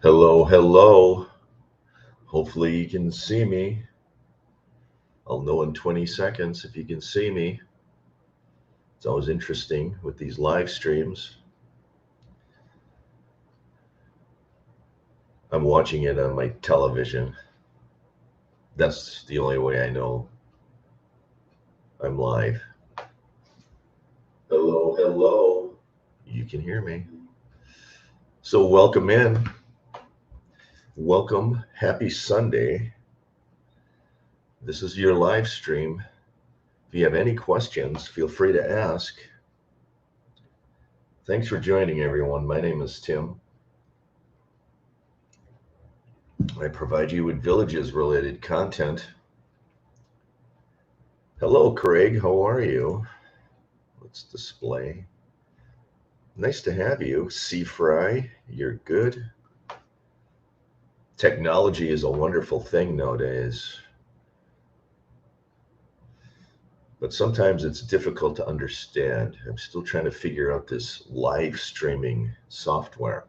Hello, hello. Hopefully you can see me. I'll know in 20 seconds if you can see me. It's always interesting with these live streams. I'm watching it on my television. That's the only way I know I'm live. Hello, hello. You can hear me. So welcome in. Welcome. Happy Sunday. This is your live stream. If you have any questions, feel free to ask. Thanks for joining, everyone. My name is Tim. I provide you with villages related content. Hello, Craig. How are you? Let's display. Nice to have you. Fry, you're good. Technology is a wonderful thing nowadays, but sometimes it's difficult to understand. I'm still trying to figure out this live streaming software.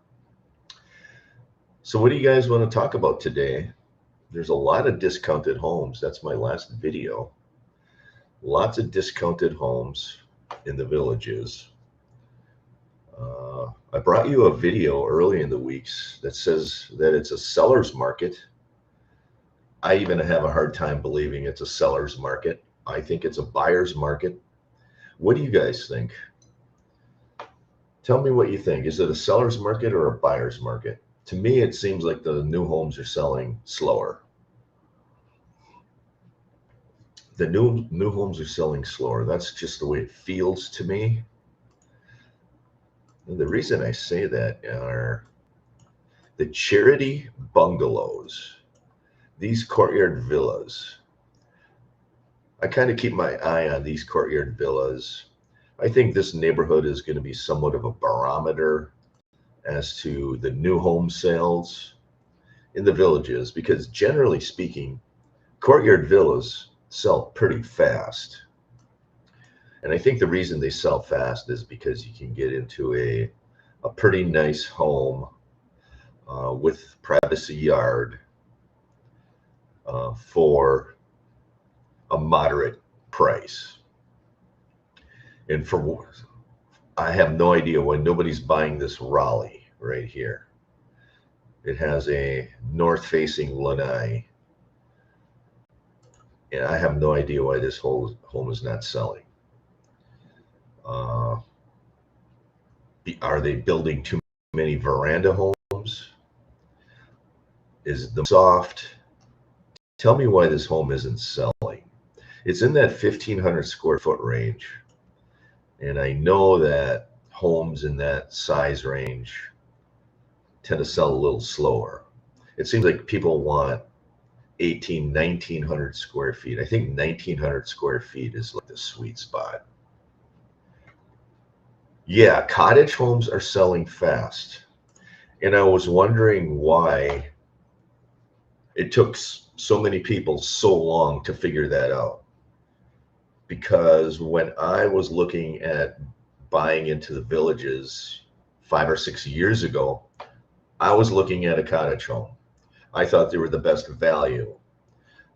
So what do you guys want to talk about today? There's a lot of discounted homes. That's my last video. Lots of discounted homes in the villages. I brought you a video early in the weeks that says that it's a seller's market. I even have a hard time believing it's a seller's market. I think it's a buyer's market. What do you guys think? Tell me what you think. Is it a seller's market or a buyer's market? To me, it seems like the new homes are selling slower. The new homes are selling slower. That's just the way it feels to me. And the reason I say that are the charity bungalows, these courtyard villas. I kind of keep my eye on these courtyard villas. I think this neighborhood is going to be somewhat of a barometer as to the new home sales in the villages, because generally speaking, courtyard villas sell pretty fast. And I think the reason they sell fast is because you can get into a pretty nice home with privacy yard for a moderate price. And for I have no idea why nobody's buying this Raleigh right here. It has a north-facing lanai, and I have no idea why this whole home is not selling. Are they building too many veranda homes? Is the soft? Tell me why this home isn't selling. It's in that 1,500 square foot range. And I know that homes in that size range tend to sell a little slower. It seems like people want 1,900 square feet. I think 1,900 square feet is like the sweet spot. Yeah, cottage homes are selling fast. And I was wondering why it took so many people so long to figure that out. Because when I was looking at buying into the villages 5 or 6 years ago, I was looking at a cottage home. I thought they were the best value.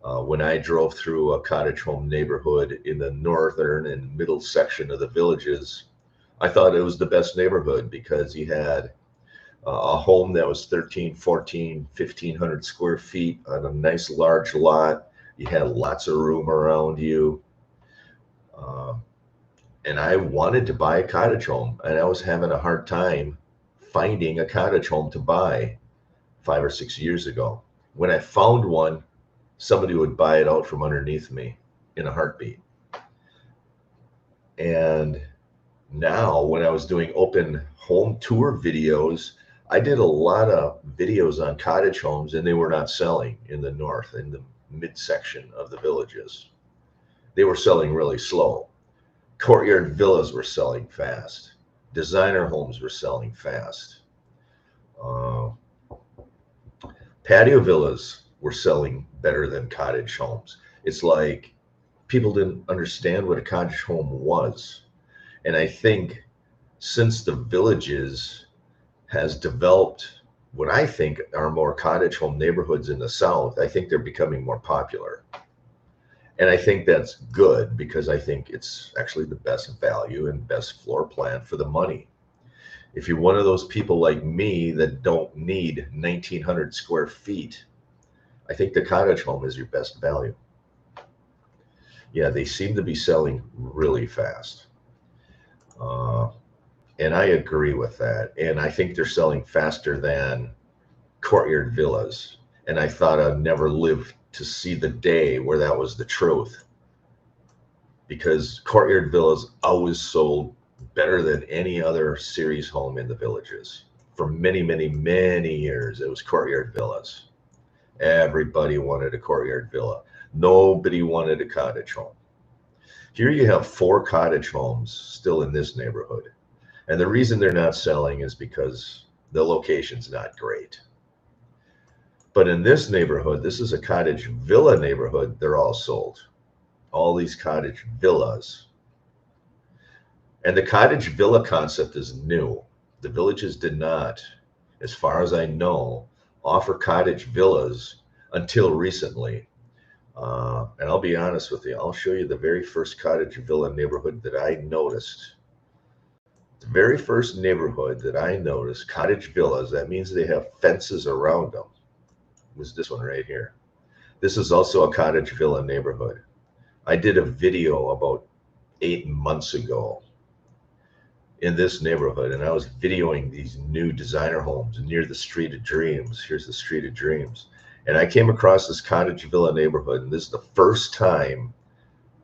When I drove through a cottage home neighborhood in the northern and middle section of the villages, I thought it was the best neighborhood because you had a home that was 13, 14, 1,500 square feet on a nice large lot. You had lots of room around you. And I wanted to buy a cottage home, and I was having a hard time finding a cottage home to buy 5 or 6 years ago. When I found one, somebody would buy it out from underneath me in a heartbeat. And now when I was doing open home tour videos, I did a lot of videos on cottage homes, and they were not selling in the north, in the midsection of the villages. They were selling really slow. Courtyard villas were selling fast. Designer homes were selling fast. Patio villas were selling better than cottage homes. It's like people didn't understand what a cottage home was. And I think since the villages has developed what I think are more cottage home neighborhoods in the South, I think they're becoming more popular. And I think that's good because I think it's actually the best value and best floor plan for the money. If you're one of those people like me that don't need 1,900 square feet, I think the cottage home is your best value. Yeah, they seem to be selling really fast. Uh, and I agree with that. And I think they're selling faster than courtyard villas. And I thought I'd never live to see the day where that was the truth. Because courtyard villas always sold better than any other series home in the villages. For many, many, many years, it was courtyard villas. Everybody wanted a courtyard villa. Nobody wanted a cottage home. Here you have 4 cottage homes still in this neighborhood. And the reason they're not selling is because the location's not great. But in this neighborhood, this is a cottage villa neighborhood, they're all sold. All these cottage villas. And the cottage villa concept is new. The villages did not, as far as I know, offer cottage villas until recently. And I'll be honest with you, I'll show you the very first cottage villa neighborhood that I noticed. The very first neighborhood that I noticed, cottage villas, that means they have fences around them, was this one right here. This is also a cottage villa neighborhood. I did a video about 8 months ago in this neighborhood, and I was videoing these new designer homes near the Street of Dreams. Here's the Street of Dreams. And I came across this cottage villa neighborhood, and this is the first time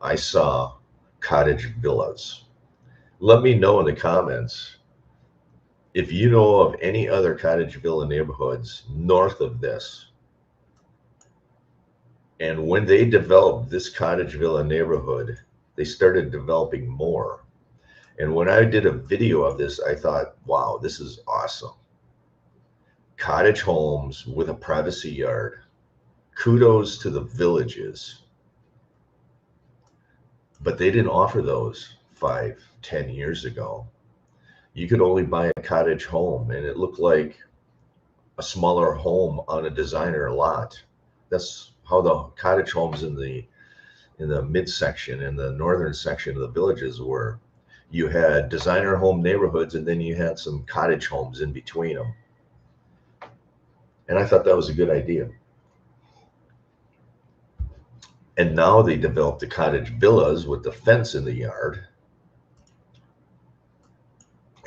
I saw cottage villas. Let me know in the comments if you know of any other cottage villa neighborhoods north of this. And when they developed this cottage villa neighborhood, they started developing more. And when I did a video of this, I thought, wow, this is awesome. Cottage homes with a privacy yard. Kudos to the villages. But they didn't offer those 5, 10 years ago. You could only buy a cottage home, and it looked like a smaller home on a designer lot. That's how the cottage homes in the midsection, in the northern section of the villages were. You had designer home neighborhoods, and then you had some cottage homes in between them. And I thought that was a good idea. And now they developed the cottage villas with the fence in the yard.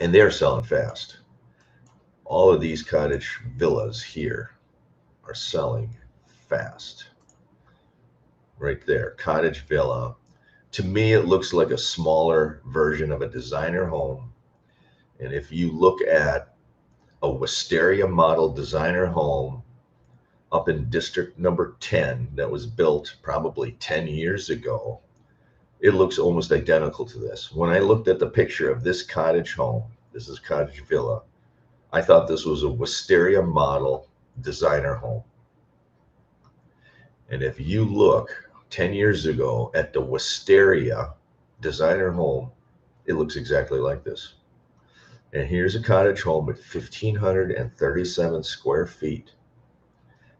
And they're selling fast. All of these cottage villas here are selling fast. Right there, cottage villa. To me, it looks like a smaller version of a designer home. And if you look at a Wisteria model designer home up in district number 10 that was built probably 10 years ago, it looks almost identical to this. When I looked at the picture of this cottage home, this is cottage villa, I thought this was a Wisteria model designer home. And if you look 10 years ago at the Wisteria designer home, it looks exactly like this. And here's a cottage home with 1,537 square feet,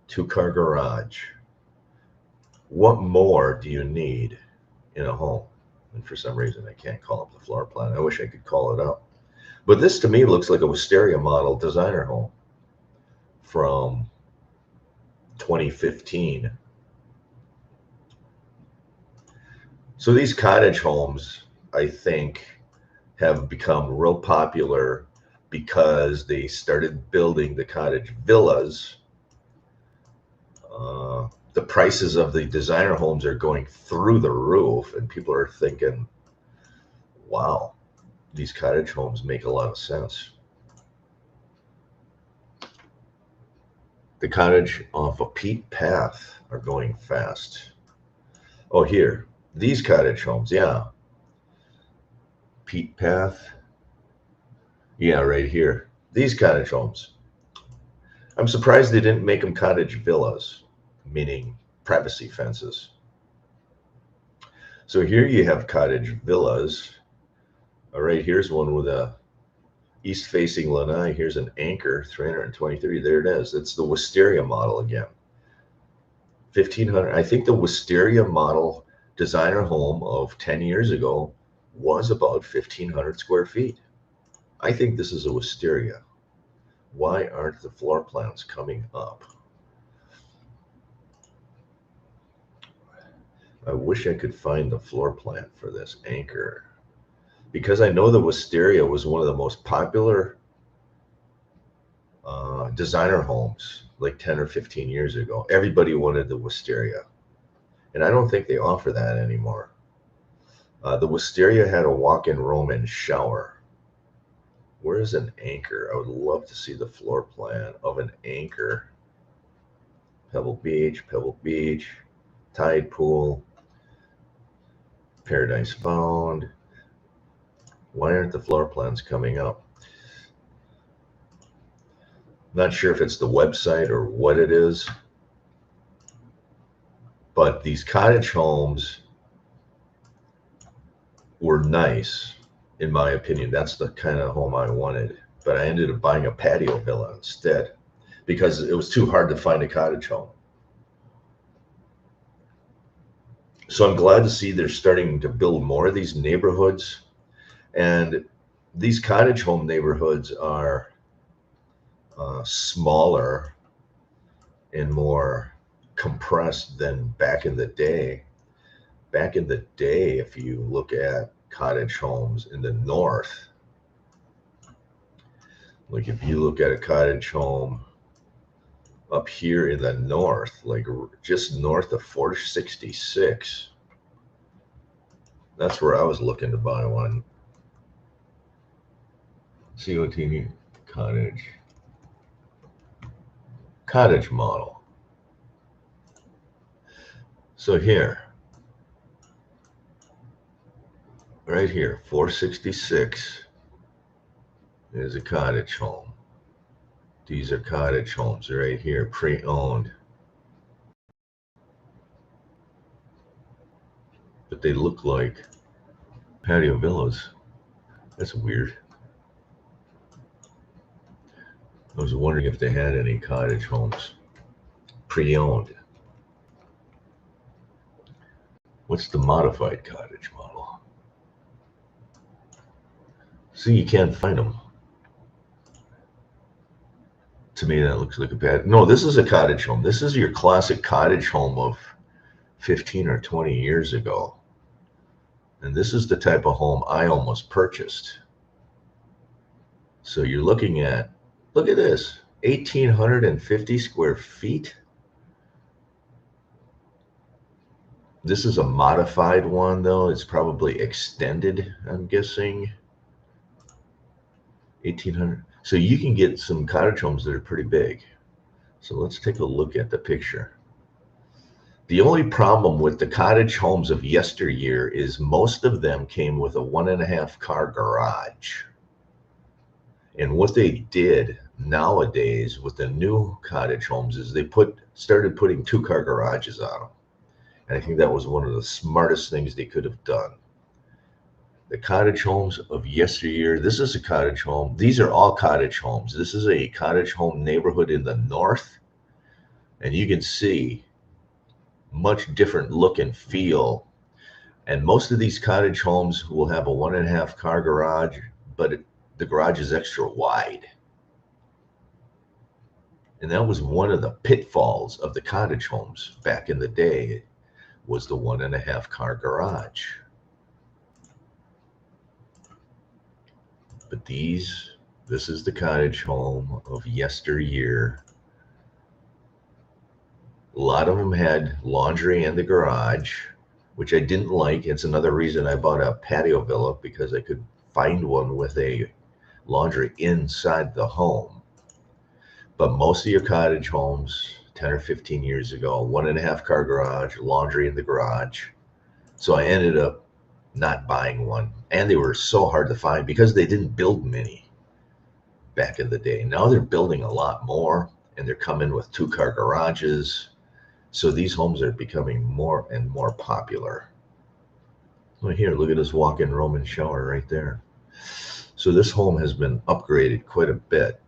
2-car garage. What more do you need in a home? And for some reason, I can't call up the floor plan. I wish I could call it up. But this to me looks like a Wisteria model designer home from 2015. So these cottage homes, I think, have become real popular because they started building the cottage villas. The prices of the designer homes are going through the roof, and people are thinking, wow, these cottage homes make a lot of sense. The cottage off of Peat Path are going fast. Oh, here, these cottage homes, yeah. Peat Path, yeah, right here. These cottage homes. I'm surprised they didn't make them cottage villas, meaning privacy fences. So here you have cottage villas. All right, here's one with a East facing Lanai. Here's an Anchor 323. There it is. It's the Wisteria model again. 1,500. I think the Wisteria model designer home of 10 years ago was about 1,500 square feet. I think this is a Wisteria. Why aren't the floor plans coming up? I wish I could find the floor plan for this Anchor, because I know the Wisteria was one of the most popular designer homes like 10 or 15 years ago. Everybody wanted the Wisteria, and I don't think they offer that anymore. The Wisteria had a walk-in room and shower. Where is an Anchor? I would love to see the floor plan of an Anchor. Pebble Beach, Tide Pool, Paradise Found. Why aren't the floor plans coming up? Not sure if it's the website or what it is, but these cottage homes were nice, in my opinion. That's the kind of home I wanted, but I ended up buying a patio villa instead because it was too hard to find a cottage home. So I'm glad to see they're starting to build more of these neighborhoods, and these cottage home neighborhoods are smaller and more compressed than back in the day. Back in the day, if you look at cottage homes in the north, like if you look at a cottage home up here in the north, like just north of 466, that's where I was looking to buy one. COTV cottage model. So here, right here, 466 is a cottage home. These are cottage homes right here, pre-owned. But they look like patio villas. That's weird. I was wondering if they had any cottage homes pre-owned. What's the modified cottage model? See, you can't find them. To me, that looks like a bad. No, this is a cottage home. This is your classic cottage home of 15 or 20 years ago. And this is the type of home I almost purchased. So you're looking at, look at this, 1,850 square feet. This is a modified one, though. It's probably extended, I'm guessing. 1,800. So you can get some cottage homes that are pretty big. So let's take a look at the picture. The only problem with the cottage homes of yesteryear is most of them came with a 1.5 car garage. And what they did nowadays with the new cottage homes is they started putting 2-car garages on them. And I think that was one of the smartest things they could have done. The cottage homes of yesteryear, this is a cottage home. These are all cottage homes. This is a cottage home neighborhood in the north. And you can see much different look and feel. And most of these cottage homes will have a 1.5 car garage, but the garage is extra wide. And that was one of the pitfalls of the cottage homes back in the day, was the 1.5 car garage. But this is the cottage home of yesteryear. A lot of them had laundry in the garage, which I didn't like. It's another reason I bought a patio villa, because I could find one with a laundry inside the home. But most of your cottage homes 10 or 15 years ago, 1.5 car garage, laundry in the garage. So I ended up not buying one. And they were so hard to find because they didn't build many back in the day. Now they're building a lot more, and they're coming with 2-car garages. So these homes are becoming more and more popular. Well, here, look at this walk-in room and shower right there. So this home has been upgraded quite a bit.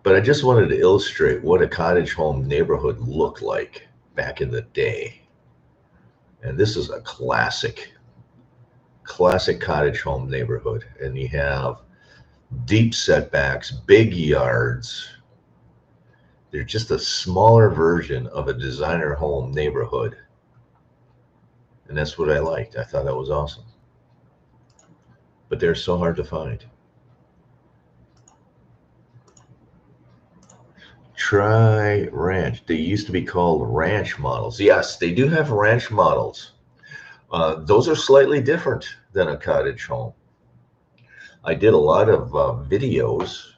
But I just wanted to illustrate what a cottage home neighborhood looked like back in the day. And this is a classic cottage home neighborhood. And you have deep setbacks, big yards. They're just a smaller version of a designer home neighborhood. And that's what I liked. I thought that was awesome. But they're so hard to find. Try ranch. They used to be called ranch models. Yes, they do have ranch models. Those are slightly different than a cottage home. I did a lot of videos,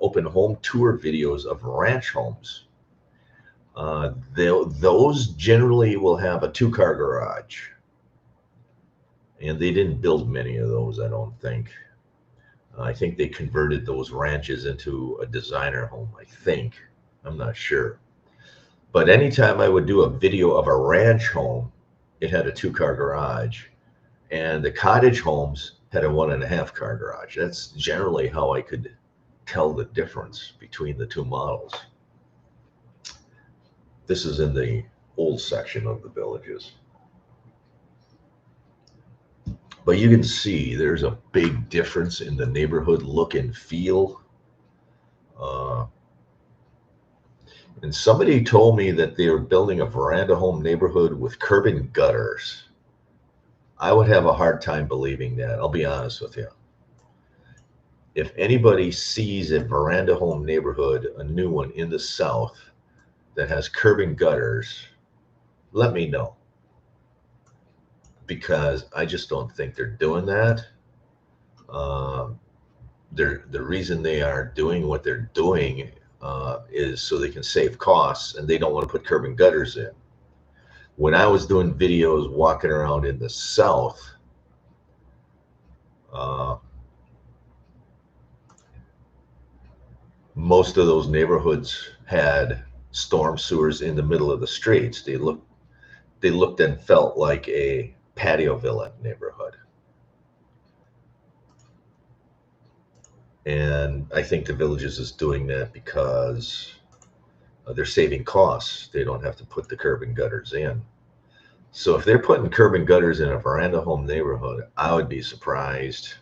open home tour videos of ranch homes. Those generally will have a 2-car garage. And they didn't build many of those, I don't think. I think they converted those ranches into a designer home, I think. I'm not sure. But anytime I would do a video of a ranch home, it had a 2-car garage. And the cottage homes had a 1.5-car garage. That's generally how I could tell the difference between the two models. This is in the old section of the Villages. But you can see there's a big difference in the neighborhood look and feel. And somebody told me that they were building a veranda home neighborhood with curb and gutters. I would have a hard time believing that. I'll be honest with you. If anybody sees a veranda home neighborhood, a new one in the South, that has curb and gutters, let me know. Because I just don't think they're doing that. The reason they are doing what they're doing is so they can save costs, and they don't want to put curb and gutters in. When I was doing videos walking around in the South, most of those neighborhoods had storm sewers in the middle of the streets. They looked and felt like a patio villa neighborhood. And I think the Villages is doing that because they're saving costs. They don't have to put the curb and gutters in. So if they're putting curb and gutters in a veranda home neighborhood, I would be surprised.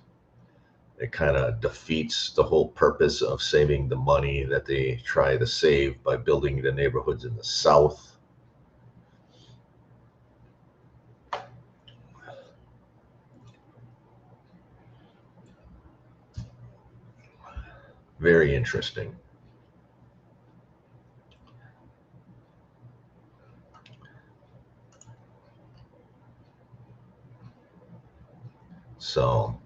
It kind of defeats the whole purpose of saving the money that they try to save by building the neighborhoods in the South. Very interesting. So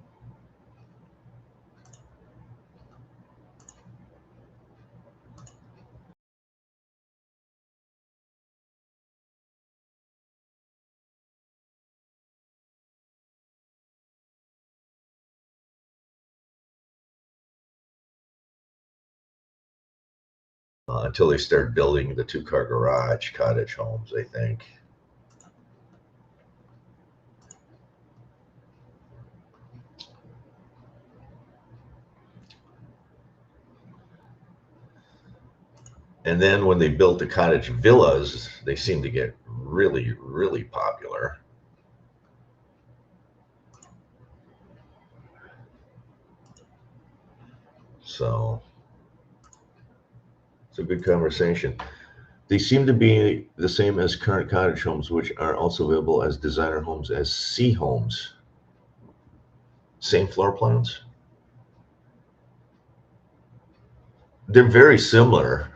until they start building the 2-car garage cottage homes, I think. And then when they built the cottage villas, they seemed to get really, really popular. So it's a good conversation. They seem to be the same as current cottage homes, which are also available as designer homes as C homes. Same floor plans. They're very similar.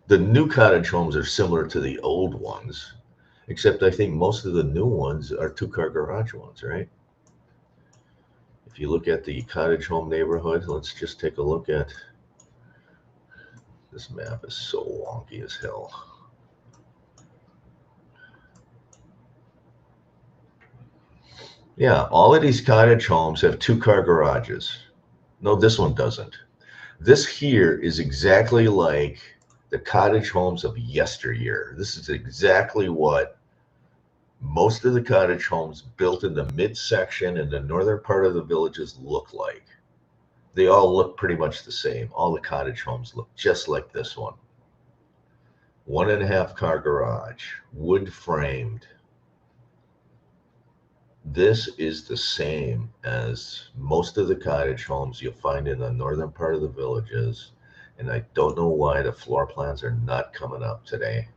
The new cottage homes are similar to the old ones, except I think most of the new ones are 2-car garage ones, right? If you look at the cottage home neighborhood, let's just take a look at this map. Is so wonky as hell. Yeah, all of these cottage homes have 2-car garages. No, this one doesn't. This here is exactly like the cottage homes of yesteryear. This is exactly what most of the cottage homes built in the midsection and the northern part of the villages look like. They all look pretty much the same. All the cottage homes look just like this one. 1.5 car garage, wood framed. This is the same as most of the cottage homes you'll find in the northern part of the villages. And I don't know why the floor plans are not coming up today.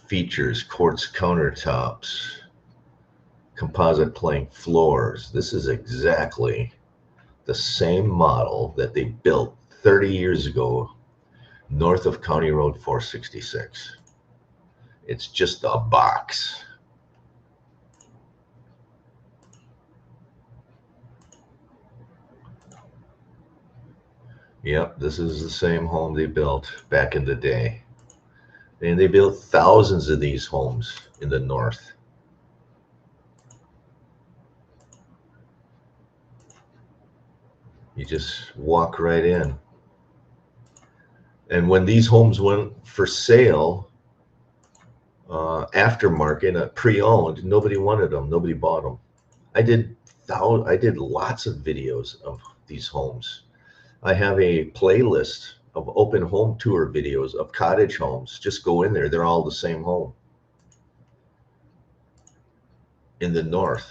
Features, quartz countertops, composite plank floors. This is exactly the same model that they built 30 years ago north of County Road 466. It's just a box. Yep, this is the same home they built back in the day. And they built thousands of these homes in the north. You just walk right in. And when these homes went for sale, aftermarket, pre-owned, nobody wanted them. Nobody bought them. I did lots of videos of these homes. I have a playlist of open home tour videos of cottage homes. Just go in there. They're all the same home in the north.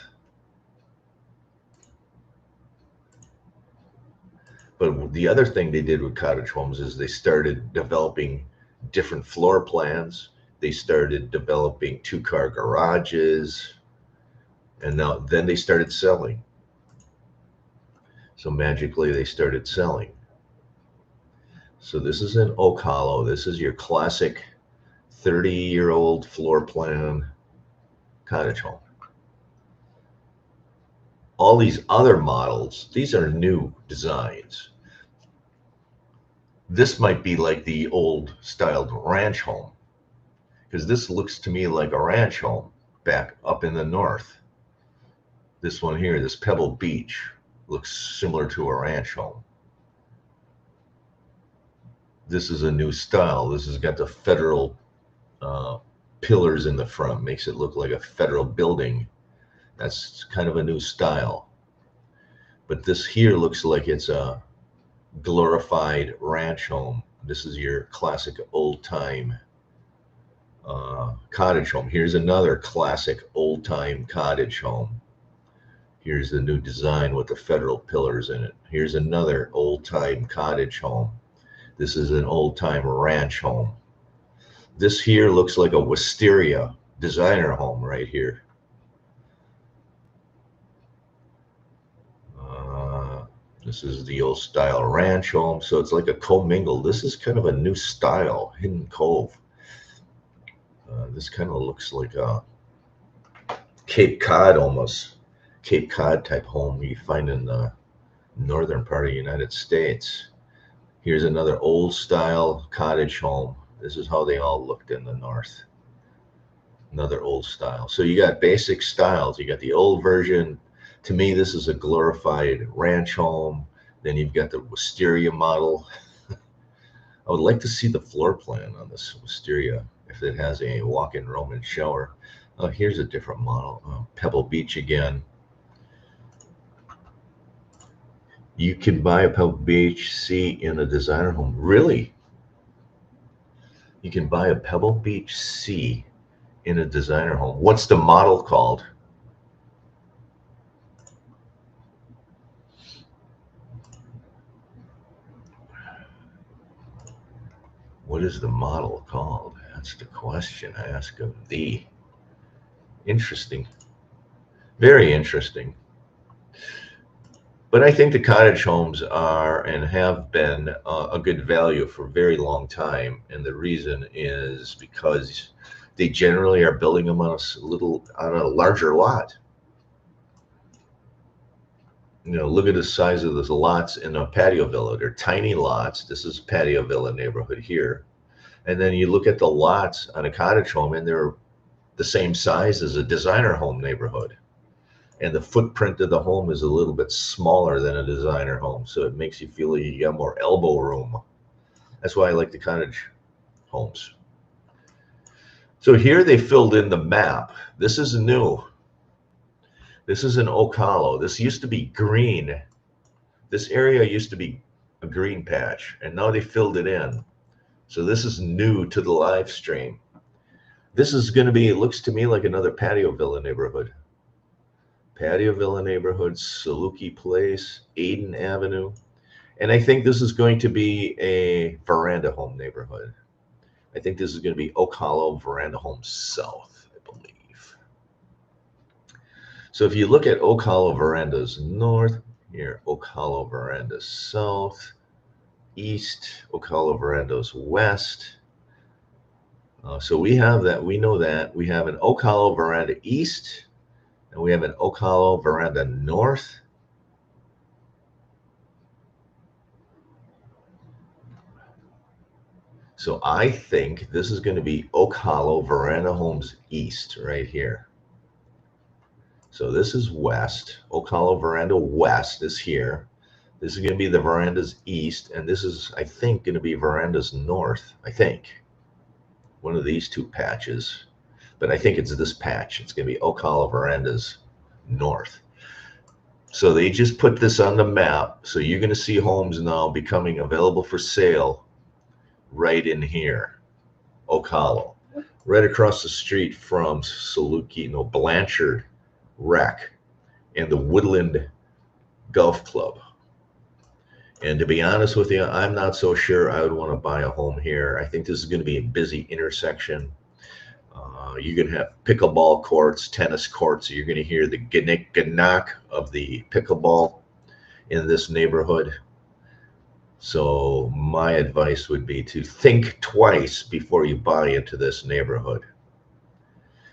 But the other thing they did with cottage homes is they started developing different floor plans. They started developing 2-car garages. And then they started selling. So magically they started selling. So this is an Oak Hollow. This is your classic 30-year-old floor plan cottage home. All these other models, these are new designs. This might be like the old styled ranch home, because this looks to me like a ranch home back up in the north. This one here, this Pebble Beach, looks similar to a ranch home. This is a new style. This has got the federal pillars in the front, makes it look like a federal building. That's kind of a new style. But this here looks like it's a glorified ranch home. This is your classic old-time cottage home. Here's another classic old-time cottage home. Here's the new design with the federal pillars in it. Here's another old-time cottage home. This is an old-time ranch home. This here looks like a wisteria designer home right here. This is the old style ranch home. So it's like a commingle. This is kind of a new style, Hidden Cove. This kind of looks like a Cape Cod almost. Cape Cod type home you find in the northern part of the United States. Here's another old style cottage home. This is how they all looked in the north. Another old style. So you got basic styles. You got the old version. To me, this is a glorified ranch home. Then you've got the wisteria model. I would like to see the floor plan on this wisteria, if it has a walk-in room and shower. Here's a different model. Pebble Beach again. You can buy a Pebble Beach C in a designer home. Really? You can buy a Pebble Beach C in a designer home. What's the model called? What is the model called? That's the question I ask of thee. Interesting. Very interesting. But I think the cottage homes are and have been a good value for a very long time. And the reason is because they generally are building them on a larger lot. You know, look at the size of those lots in a patio villa. They're tiny lots. This is patio villa neighborhood here. And then you look at the lots on a cottage home and they're the same size as a designer home neighborhood. And the footprint of the home is a little bit smaller than a designer home. So it makes you feel like you got more elbow room. That's why I like the cottage homes. So here they filled in the map. This is new. This is in Ocala. This used to be green. This area used to be a green patch, and now they filled it in. So this is new to the live stream. This is going to be, it looks to me like another Patio Villa neighborhood. Patio Villa neighborhood, Saluki Place, Aiden Avenue. And I think this is going to be a veranda home neighborhood. I think this is going to be Ocala Veranda Home South, I believe. So if you look at Ocala Verandas North, here, Ocala Verandas South, East, Ocala Verandas West. So we have that, we know that. We have an Ocala Veranda East, and we have an Ocala Veranda North. So I think this is going to be Ocala Veranda Homes East right here. So this is West. Ocala Veranda West is here. This is going to be the Verandas East, and this is, I think, going to be Verandas North, I think. One of these two patches. But I think it's this patch. It's going to be Ocala Verandas North. So they just put this on the map. So you're going to see homes now becoming available for sale right in here, Ocala, right across the street from Saluki, no, Blanchard Rec and the Woodland Golf Club. And to be honest with you, I'm not so sure I would want to buy a home here. I think this is going to be a busy intersection. You're going to have pickleball courts, tennis courts. So you're going to hear the gnick of the pickleball in this neighborhood. So my advice would be to think twice before you buy into this neighborhood.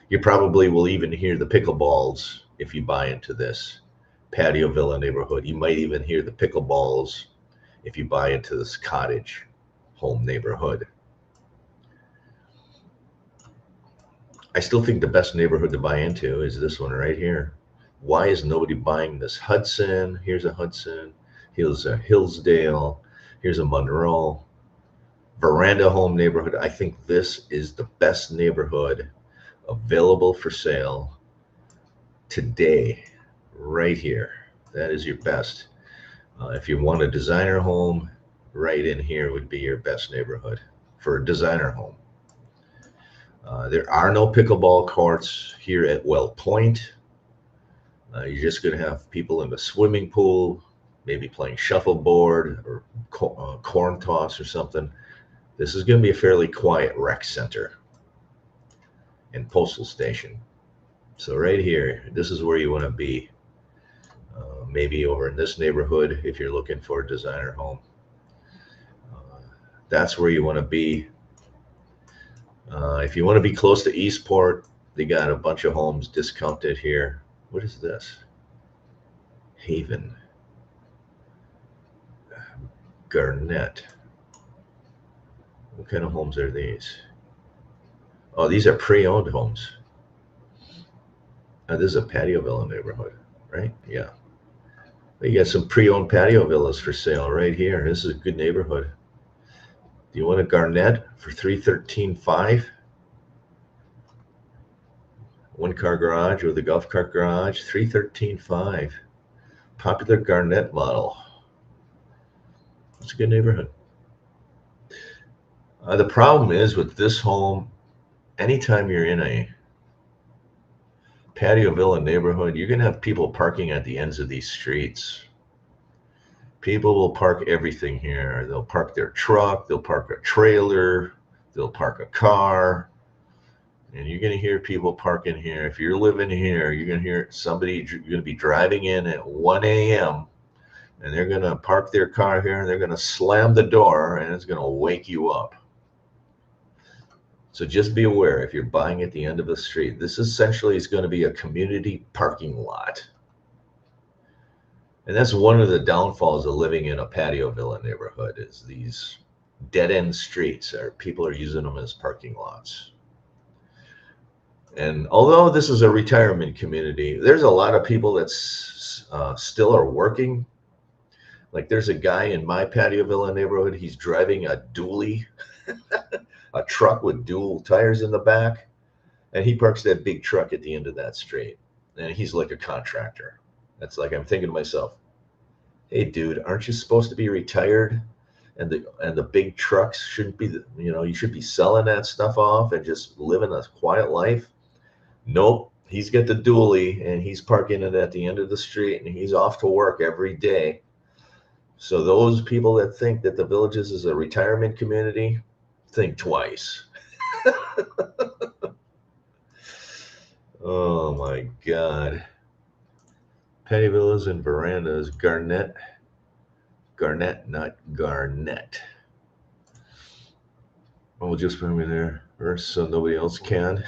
You probably will even hear the pickleballs if you buy into this Patio Villa neighborhood. You might even hear the pickleballs if you buy into this cottage home neighborhood. I still think the best neighborhood to buy into is this one right here. Why is nobody buying this? Hudson, here's a Hudson, here's a Hillsdale, here's a Monroe. Veranda home neighborhood. I think this is the best neighborhood available for sale today, right here. That is your best. If you want a designer home, right in here would be your best neighborhood for a designer home. There are no pickleball courts here at Well Point. You're just going to have people in the swimming pool, maybe playing shuffleboard or corn toss or something. This is going to be a fairly quiet rec center and postal station. So right here, this is where you want to be. Maybe over in this neighborhood if you're looking for a designer home. That's where you want to be. If you want to be close to Eastport, they got a bunch of homes discounted here. What is this? Haven. Garnett. What kind of homes are these? Oh, these are pre-owned homes. This is a Patio Villa neighborhood, right? Yeah. You got some pre-owned patio villas for sale right here. This is a good neighborhood. Do you want a Garnett for $313,500? One car garage with a golf cart garage, $313,500. Popular Garnett model. It's a good neighborhood. The problem is with this home, anytime you're in a Patio Villa neighborhood, you're going to have people parking at the ends of these streets. People will park everything here. They'll park their truck, they'll park a trailer, they'll park a car, and you're going to hear people parking here. If you're living here, you're going to hear somebody, you're going to be driving in at 1 a.m. and they're going to park their car here and they're going to slam the door and it's going to wake you up. So just be aware if you're buying at the end of a street, this essentially is going to be a community parking lot. And that's one of the downfalls of living in a Patio Villa neighborhood is these dead-end streets, or people are using them as parking lots. And although this is a retirement community, there's a lot of people that still are working. Like there's a guy in my Patio Villa neighborhood, he's driving a dually, a truck with dual tires in the back. And he parks that big truck at the end of that street. And he's like a contractor. That's like, I'm thinking to myself, hey, dude, aren't you supposed to be retired? And the big trucks shouldn't be, you should be selling that stuff off and just living a quiet life. Nope. He's got the dually and he's parking it at the end of the street and he's off to work every day. So those people that think that the Villages is a retirement community, think twice. Oh my God. Patio villas and verandas, Garnett, not Garnett. We'll just put me there first so nobody else can.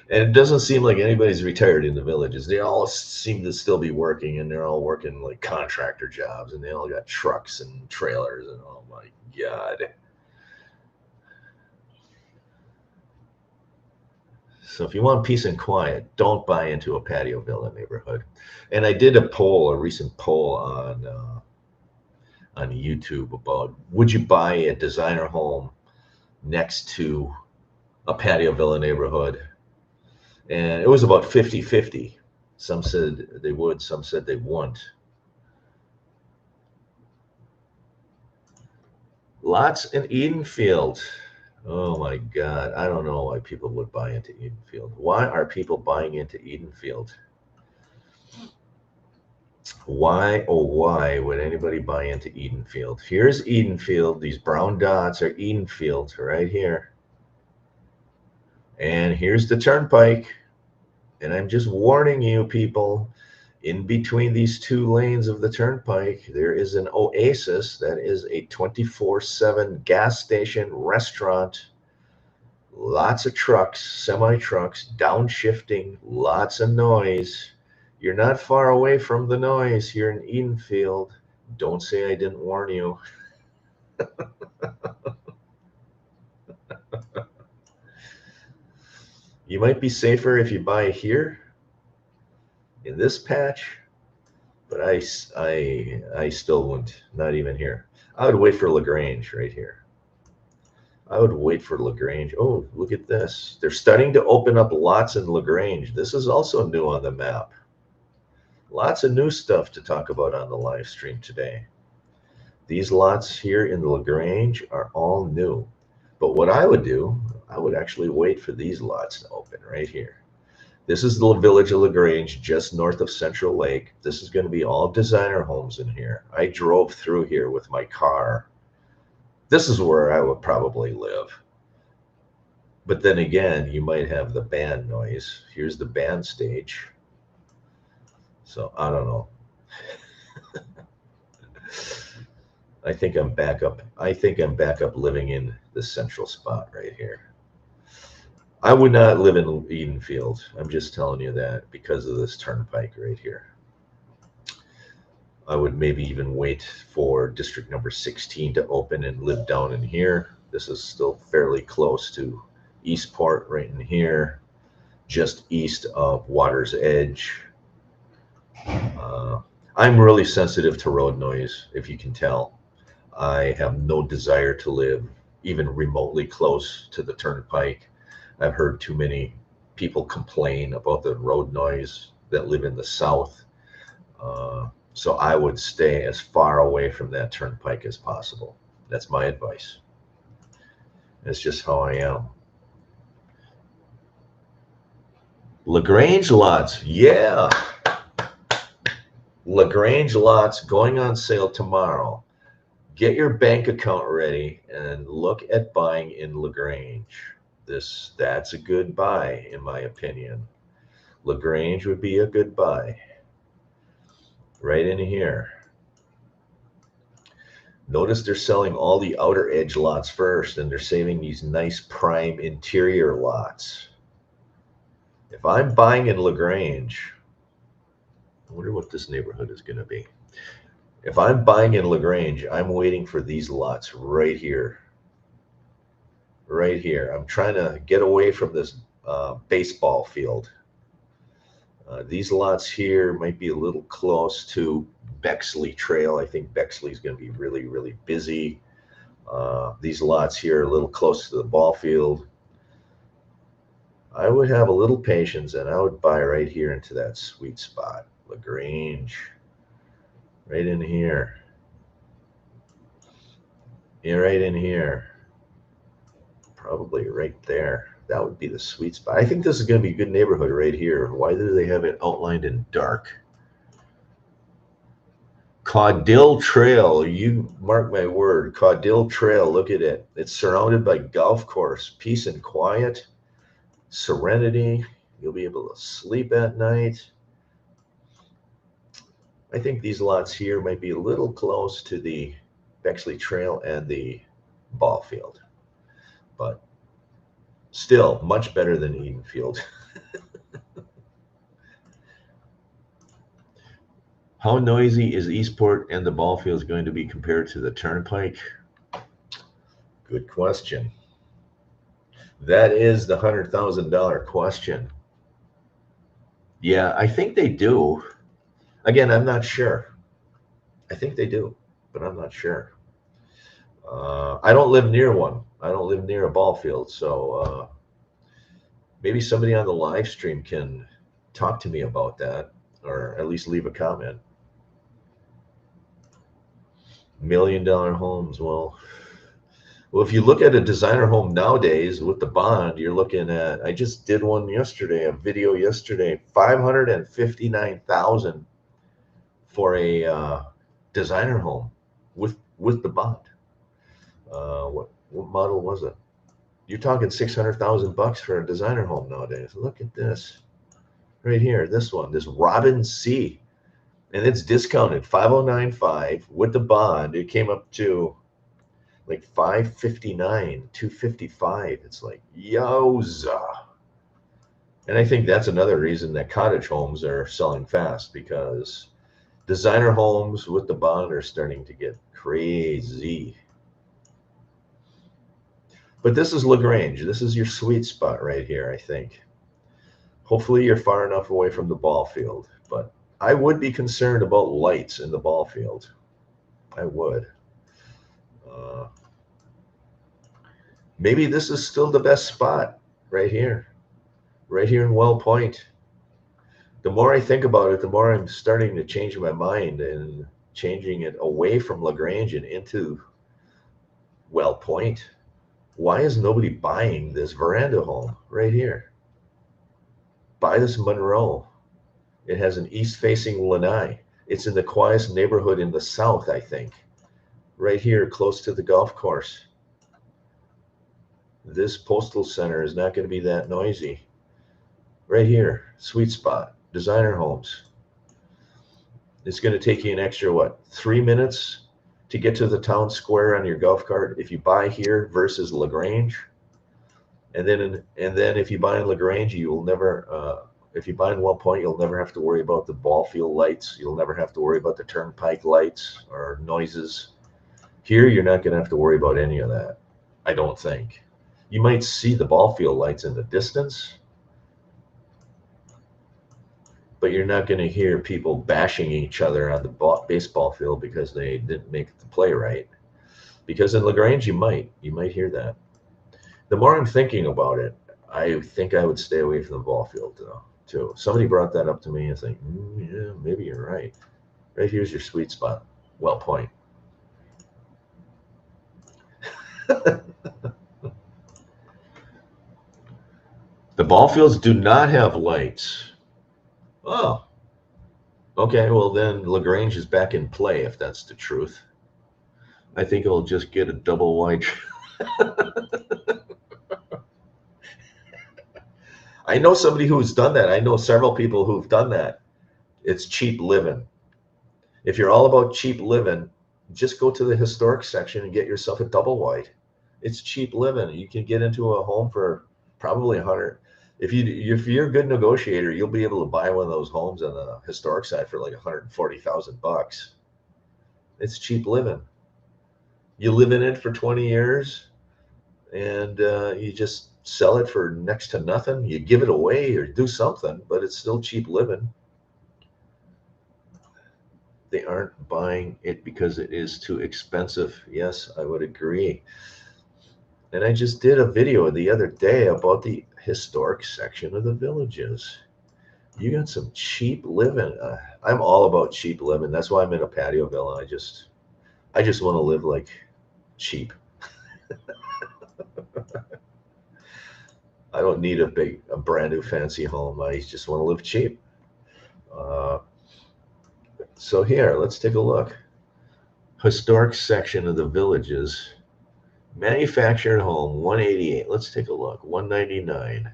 And it doesn't seem like anybody's retired in the Villages. They all seem to still be working, and they're all working like contractor jobs, and they all got trucks and trailers, and oh my God. So if you want peace and quiet, don't buy into a patio villa neighborhood. And I did a recent poll on YouTube about would you buy a designer home next to a patio villa neighborhood? And it was about 50-50. Some said they would, some said they wouldn't. Lots in Edenfield. Oh my God. I don't know why people would buy into Edenfield. Why are people buying into Edenfield? Why, oh, why would anybody buy into Edenfield? Here's Edenfield. These brown dots are Edenfield right here. And here's the turnpike. And I'm just warning you, people, in between these two lanes of the turnpike, there is an Oasis that is a 24/7 gas station, restaurant, lots of trucks, semi-trucks, downshifting, lots of noise. You're not far away from the noise here in Edenfield. Don't say I didn't warn you. You might be safer if you buy here in this patch, but I still wouldn't, not even here. I would wait for LaGrange right here. I would wait for LaGrange. Oh, look at this. They're starting to open up lots in LaGrange. This is also new on the map. Lots of new stuff to talk about on the live stream today. These lots here in LaGrange are all new. But what I would do, I would actually wait for these lots to open right here. This is the village of LaGrange, just north of Central Lake. This is going to be all designer homes in here. I drove through here with my car. This is where I would probably live. But then again, you might have the band noise. Here's the band stage. So I don't know. I think I'm back up. I think I'm back up living in the central spot right here. I would not live in Edenfield. I'm just telling you that because of this turnpike right here. I would maybe even wait for district number 16 to open and live down in here. This is still fairly close to Eastport right in here, just east of Water's Edge. I'm really sensitive to road noise, if you can tell. I have no desire to live even remotely close to the turnpike. I've heard too many people complain about the road noise that live in the south. So I would stay as far away from that turnpike as possible. That's my advice. It's just how I am. LaGrange lots, yeah. LaGrange lots going on sale tomorrow. Get your bank account ready and look at buying in LaGrange. That's a good buy, in my opinion. LaGrange would be a good buy. Right in here. Notice they're selling all the outer edge lots first, and they're saving these nice prime interior lots. If I'm buying in LaGrange, I wonder what this neighborhood is going to be. If I'm buying in LaGrange, I'm waiting for these lots right here. Right here. I'm trying to get away from this baseball field. These lots here might be a little close to Bexley Trail. I think Bexley is going to be really, really busy. These lots here are a little close to the ball field. I would have a little patience and I would buy right here into that sweet spot. LaGrange, right in here. Yeah, right in here. Probably right there. That would be the sweet spot. I think this is going to be a good neighborhood right here. Why do they have it outlined in dark? Caudill Trail, you mark my word. Caudill Trail, look at it. It's surrounded by golf course, peace and quiet, serenity. You'll be able to sleep at night. I think these lots here might be a little close to the Bexley Trail and the ball field, but still much better than Eden Field. How noisy is Eastport and the ball fields going to be compared to the Turnpike? Good question. That is the $100,000 question. Yeah, I think they do. Again, I'm not sure. I think they do, but I'm not sure. I don't live near one. I don't live near a ball field, so maybe somebody on the live stream can talk to me about that, or at least leave a comment. $1 million homes. Well, if you look at a designer home nowadays with the bond, you're looking at. I just did one yesterday, a video yesterday, 559,000 for a designer home with the bond. What model was it? You're talking $600,000 for a designer home nowadays. Look at this right here. This one, this Robin C, and it's discounted 509.5 with the bond. It came up to like 559, 255. It's like yowza. And I think that's another reason that cottage homes are selling fast, because designer homes with the bond are starting to get crazy. But this is LaGrange. This is your sweet spot right here, I think. Hopefully you're far enough away from the ball field, but I would be concerned about lights in the ball field. I would. Maybe this is still the best spot right here in Well Point. The more I think about it, the more I'm starting to change my mind and changing it away from LaGrange and into Well Point. Why is nobody buying this veranda home right here? Buy this Monroe. It has an east-facing lanai. It's in the quietest neighborhood in the south, I think. Right here, close to the golf course. This postal center is not going to be that noisy. Right here, sweet spot, designer homes. It's going to take you an extra, what, 3 minutes to get to the town square on your golf cart if you buy here versus LaGrange. And then if you buy in LaGrange, you will never, if you buy in Well Point, you'll never have to worry about the ball field lights. You'll never have to worry about the turnpike lights or noises. Here, you're not going to have to worry about any of that, I don't think. You might see the ball field lights in the distance, but you're not going to hear people bashing each other on the baseball field because they didn't make the play right. Because in LaGrange, you might hear that. The more I'm thinking about it, I think I would stay away from the ball field too. Somebody brought that up to me and I think, yeah, maybe you're right. Right here's your sweet spot, Well Point. The ball fields do not have lights. Oh, okay. Well, then LaGrange is back in play if that's the truth. I think I'll just get a double wide. I know somebody who's done that. I know several people who've done that. It's cheap living. If you're all about cheap living, just go to the historic section and get yourself a double wide. It's cheap living. You can get into a home for probably 100. If you're a good negotiator, you'll be able to buy one of those homes on the historic side for like $140,000. It's cheap living. You live in it for 20 years, and you just sell it for next to nothing. You give it away or do something, but it's still cheap living. They aren't buying it because it is too expensive. Yes, I would agree. And I just did a video the other day about the historic section of the Villages. You got some cheap living. I'm all about cheap living. That's why I'm in a patio villa. I just want to live like cheap. I don't need a brand new fancy home. I just want to live cheap. Uh, so here, let's take a look. Historic section of the Villages. Manufactured home, 188. Let's take a look. 199.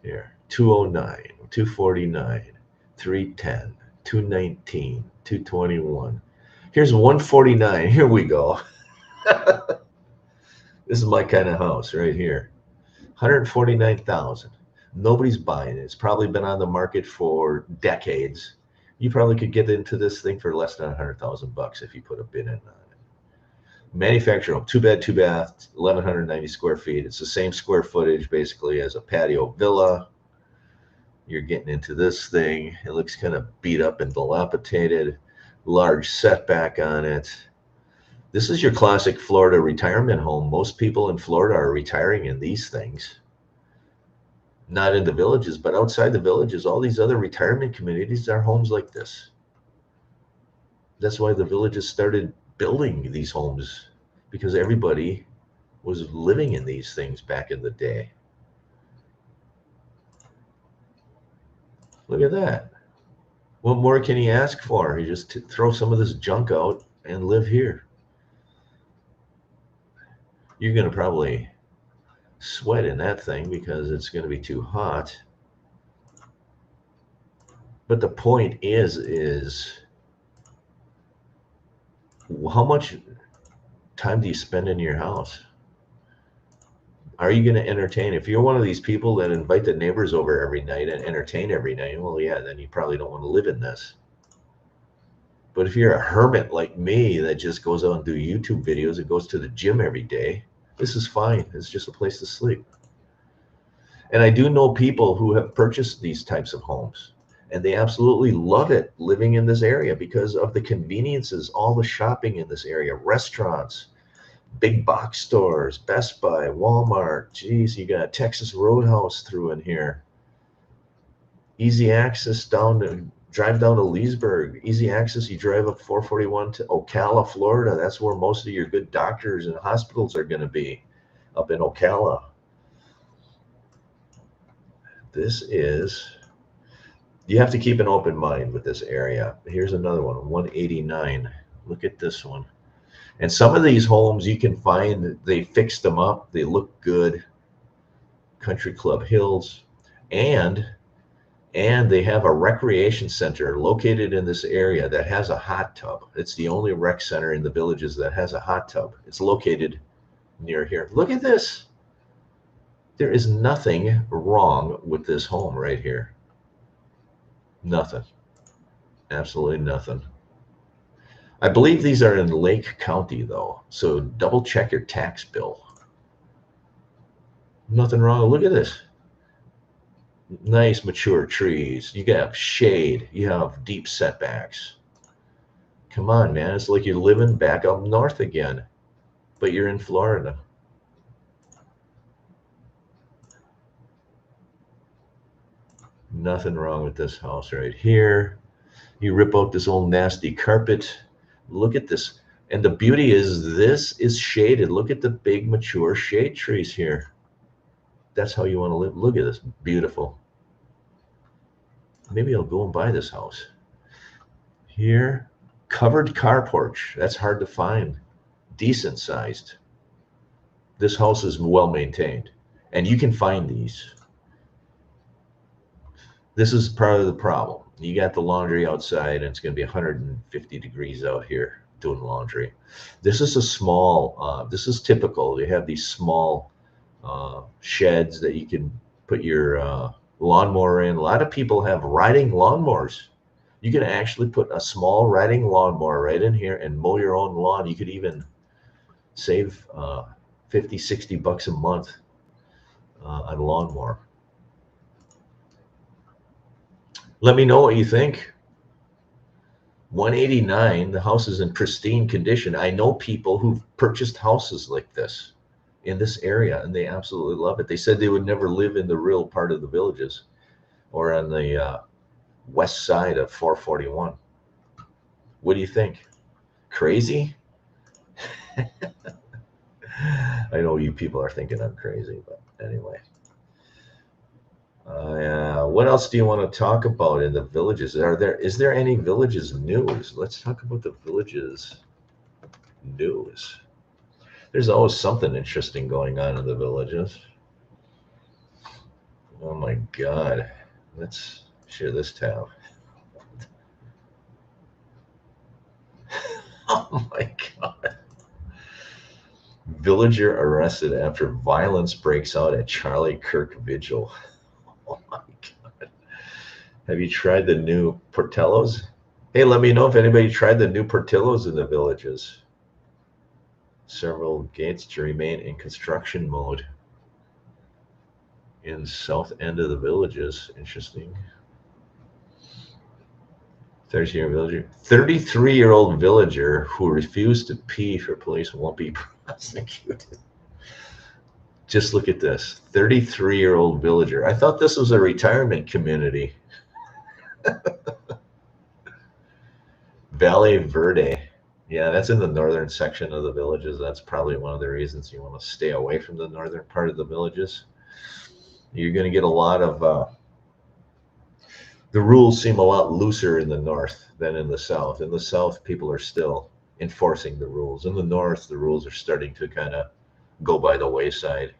Here, 209, 249, 310, 219, 221. Here's 149. Here we go. This is my kind of house right here. 149,000. Nobody's buying it. It's probably been on the market for decades. You probably could get into this thing for less than 100,000 bucks if you put a bid in on it. Manufactured home, 2 bed, 2 bath, 1,190 square feet. It's the same square footage basically as a patio villa. You're getting into this thing. It looks kind of beat up and dilapidated. Large setback on it. This is your classic Florida retirement home. Most people in Florida are retiring in these things. Not in the Villages, but outside the Villages, all these other retirement communities are homes like this. That's why the Villages started building these homes, because everybody was living in these things back in the day. Look at that. What more can he ask for? He just throw some of this junk out and live here. You're going to probably sweat in that thing because it's going to be too hot. But the point is how much time do you spend in your house? Are you going to entertain? If you're one of these people that invite the neighbors over every night and entertain every night, well, yeah, then you probably don't want to live in this. But if you're a hermit like me that just goes out and do YouTube videos and goes to the gym every day, this is fine. It's just a place to sleep. And I do know people who have purchased these types of homes, and they absolutely love it living in this area because of the conveniences, all the shopping in this area, restaurants, big box stores, Best Buy, Walmart. Geez, you got Texas Roadhouse through in here. Easy access drive down to Leesburg. Easy access, you drive up 441 to Ocala, Florida. That's where most of your good doctors and hospitals are going to be, up in Ocala. You have to keep an open mind with this area. Here's another one, 189. Look at this one. And some of these homes you can find, they fixed them up. They look good. Country Club Hills. And they have a recreation center located in this area that has a hot tub. It's the only rec center in the Villages that has a hot tub. It's located near here. Look at this. There is nothing wrong with this home right here. Nothing. Absolutely nothing. I believe these are in Lake County, though, so double check your tax bill. Nothing wrong. Look at this. Nice mature trees. You got shade. You have deep setbacks. Come on, man. It's like you're living back up north again, but you're in Florida. Nothing wrong with this house right here. You rip out this old nasty carpet. Look at this. And the beauty is this is shaded. Look at the big mature shade trees here. That's how you want to live. Look at this. Beautiful. Maybe I'll go and buy this house. Here, covered carport. That's hard to find. Decent sized. This house is well maintained. And you can find these. This is part of the problem. You got the laundry outside and it's going to be 150 degrees out here doing laundry. This is a small, this is typical. They have these small sheds that you can put your lawnmower in. A lot of people have riding lawnmowers. You can actually put a small riding lawnmower right in here and mow your own lawn. You could even save 50, 60 bucks a month on a lawnmower. Let me know what you think. 189, the house is in pristine condition. I know people who've purchased houses like this. in this area, and they absolutely love it. They said they would never live in the real part of the villages or on the west side of 441. What do you think? Crazy? I know you people are thinking I'm crazy, but anyway. What else do you want to talk about in the villages? Is there any villages news? Let's talk about the villages news. There's always something interesting going on in the villages. Oh my God. Let's share this tab. Oh my God. Villager arrested after violence breaks out at Charlie Kirk Vigil. Oh my God. Have you tried the new Portillo's? Hey, let me know if anybody tried the new Portillo's in the villages. Several gates to remain in construction mode in south end of the villages. Interesting. 33-year-old villager who refused to pee for police won't be prosecuted. Just look at this. 33-year-old villager. I thought this was a retirement community. Valle Verde. Yeah, that's in the northern section of the villages. That's probably one of the reasons you want to stay away from the northern part of the villages. You're going to get a lot of the rules seem a lot looser in the north than in the south. In the south, people are still enforcing the rules. In the north, the rules are starting to kind of go by the wayside.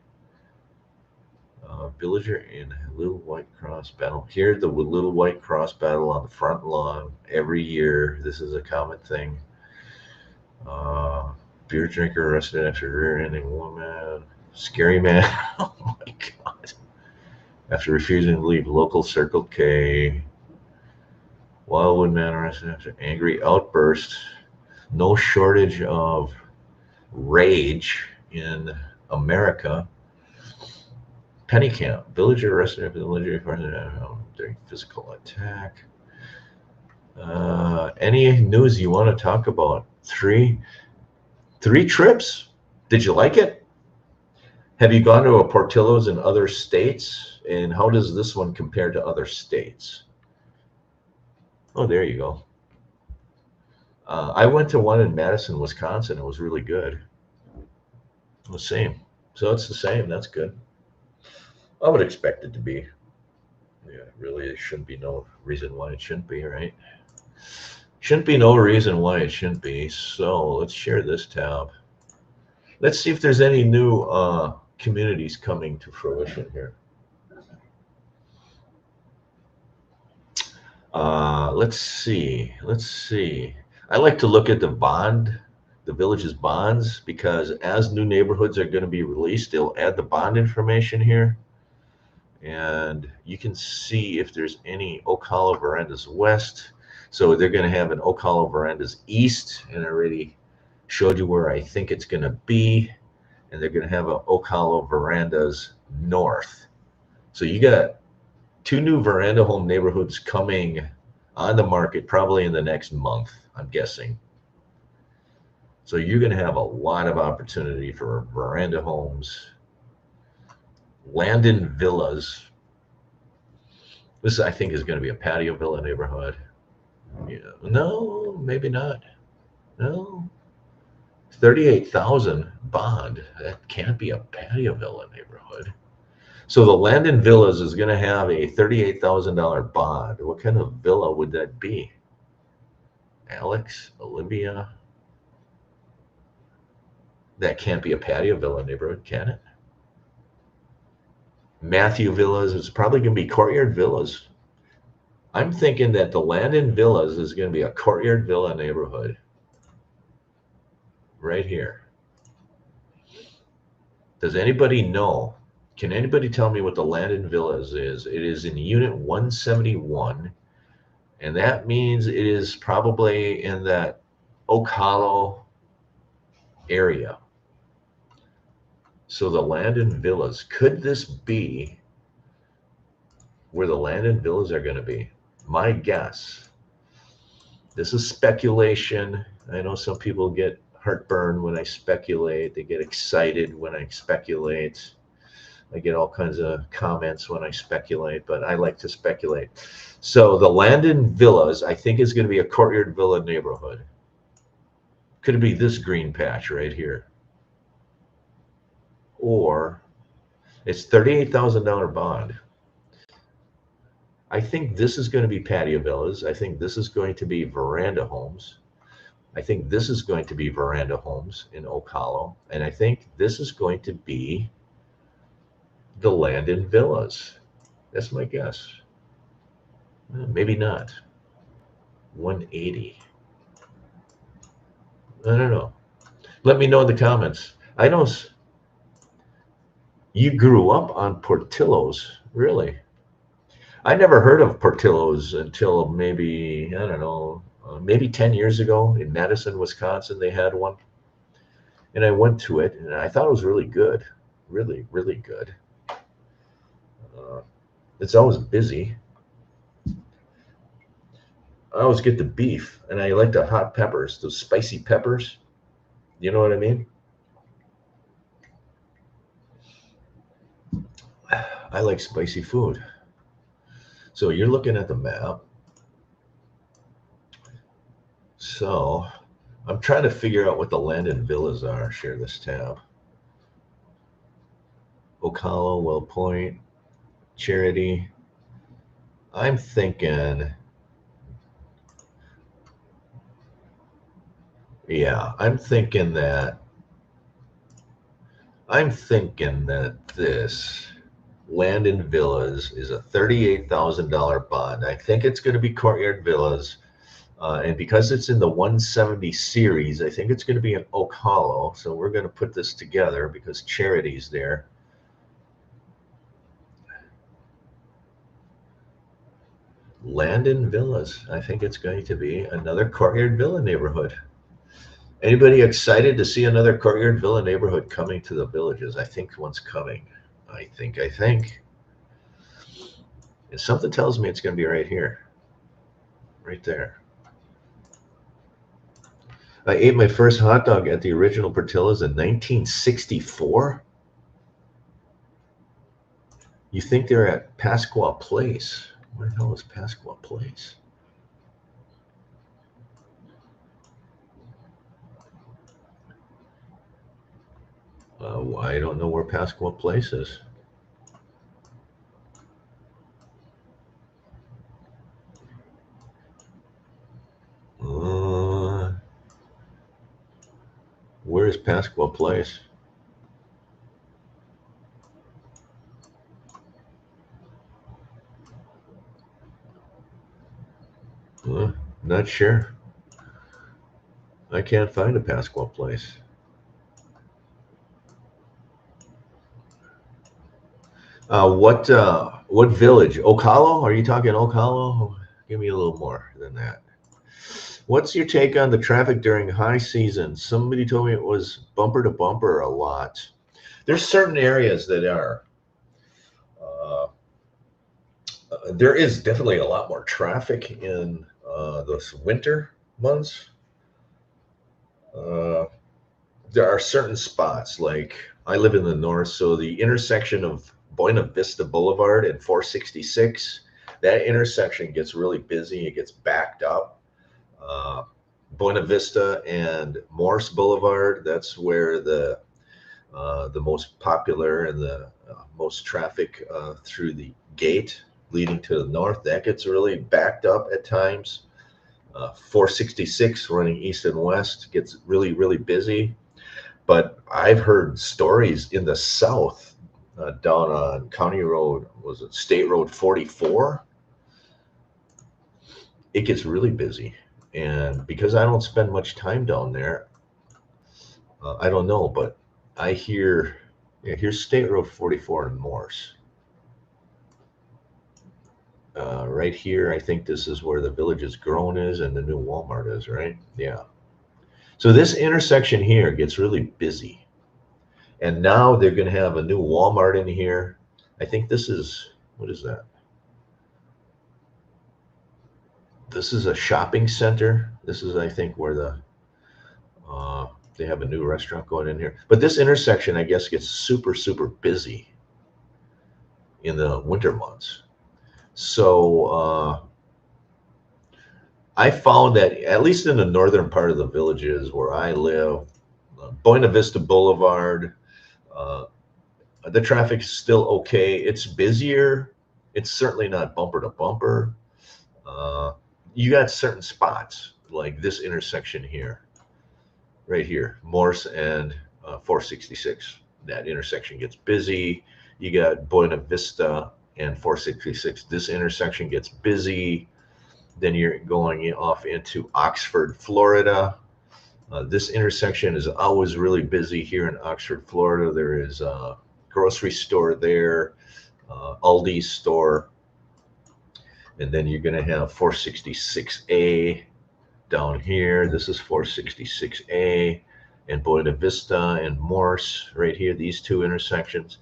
Villager in Little White Cross battle. Here, the Little White Cross battle on the front lawn every year. This is a common thing. Beer drinker arrested after rear-ending woman. Scary man. Oh my God. After refusing to leave local Circle K. Wildwood man arrested after angry outburst. No shortage of rage in America. Penny Camp. Villager arrested after the villager during physical attack. Any news you want to talk about? Three trips? Did you like it? Have you gone to a Portillo's in other states? And how does this one compare to other states? Oh, there you go. I went to one in Madison, Wisconsin. It was really good. The same. So it's the same. That's good. I would expect it to be. Yeah, really, there shouldn't be no reason why it shouldn't be, right? Shouldn't be no reason why it shouldn't be. So let's share this tab. Let's see if there's any new communities coming to fruition here. Let's see. I like to look at the village's bonds, because as new neighborhoods are going to be released, they'll add the bond information here. And you can see if there's any Oak Hollow Verandas West. So they're going to have an Oak Hollow Verandas East, and I already showed you where I think it's going to be. And they're going to have an Oak Hollow Verandas North. So you got 2 new veranda home neighborhoods coming on the market probably in the next month, I'm guessing. So you're going to have a lot of opportunity for veranda homes. Landon Villas. This, I think, is going to be a patio villa neighborhood. Yeah. No, maybe not. No. 38,000 bond. That can't be a patio villa neighborhood. So the Landon Villas is going to have a $38,000 bond. What kind of villa would that be? Alex, Olivia? That can't be a patio villa neighborhood, can it? Matthew Villas is probably going to be Courtyard Villas. I'm thinking that the Landon Villas is going to be a Courtyard Villa neighborhood. Right here. Does anybody know? Can anybody tell me what the Landon Villas is? It is in Unit 171, and that means it is probably in that Oak Hollow area. So the Landon Villas, could this be where the Landon Villas are going to be? My guess. This is speculation. I know some people get heartburn when I speculate. They get excited when I speculate. I get all kinds of comments when I speculate, but I like to speculate. So the Landon Villas, I think, is going to be a courtyard villa neighborhood. Could it be this green patch right here? Or it's $38,000 bond. I think this is going to be patio villas. I think this is going to be veranda homes. I think this is going to be veranda homes in Oak Hollow. And I think this is going to be the Landon Villas. That's my guess. Maybe not. 180. I don't know. Let me know in the comments. I know you grew up on Portillo's, really. I never heard of Portillo's until maybe, I don't know, maybe 10 years ago in Madison, Wisconsin. They had one. And I went to it and I thought it was really good. Really, really good. It's always busy. I always get the beef and I like the hot peppers, those spicy peppers. You know what I mean? I like spicy food. So you're looking at the map. So I'm trying to figure out what the Landon Villas are. Share this tab. Oak Hollow, Well Point, Charity. I'm thinking, yeah, I'm thinking that this Landon Villas is a $38,000 bond. I think it's going to be Courtyard Villas. And because it's in the 170 series, I think it's going to be an Oak Hollow. So we're going to put this together because Charity's there. Landon Villas. I think it's going to be another Courtyard Villa neighborhood. Anybody excited to see another Courtyard Villa neighborhood coming to the Villages? I think one's coming. I think. And something tells me it's going to be right here. Right there. I ate my first hot dog at the original Portillo's in 1964. You think they're at Pasqua Place. Where the hell is Pasqua Place? I don't know where Pasqua Place is. Where is Pasqua Place? Not sure. I can't find a Pasqua Place. What village? Oak Hollow? Are you talking Oak Hollow? Give me a little more than that. What's your take on the traffic during high season? Somebody told me it was bumper to bumper a lot. There's certain areas that are. There is definitely a lot more traffic in those winter months. There are certain spots, like I live in the north, so the intersection of Buena Vista Boulevard and 466, that intersection gets really busy. It gets backed up. Buena Vista and Morse Boulevard, that's where the most popular and the most traffic through the gate leading to the north, that gets really backed up at times. 466 running east and west gets really, really busy. But I've heard stories in the south down on County Road, was it State Road 44? It gets really busy. And because I don't spend much time down there, I don't know, but I hear, here's State Road 44 in Morse. Right here, I think this is where the Villages Grown is and the new Walmart is, right? Yeah. So this intersection here gets really busy. And now they're going to have a new Walmart in here. I think this is, what is that? This is a shopping center. This is, I think, where the They have a new restaurant going in here. But this intersection, I guess, gets super, super busy in the winter months. So I found that, at least in the northern part of the villages where I live, Buena Vista Boulevard, uh, the traffic is still okay. It's busier. It's certainly not bumper to bumper. Uh, you got certain spots like this intersection here, right here, Morse and 466. That intersection gets busy. You got Buena Vista and 466. This intersection gets busy. Then you're going off into Oxford, Florida. This intersection is always really busy here in Oxford, Florida. There is a grocery store there, Aldi's store, and then you're going to have 466A down here. This is 466A and Buena Vista and Morse right here, these two intersections.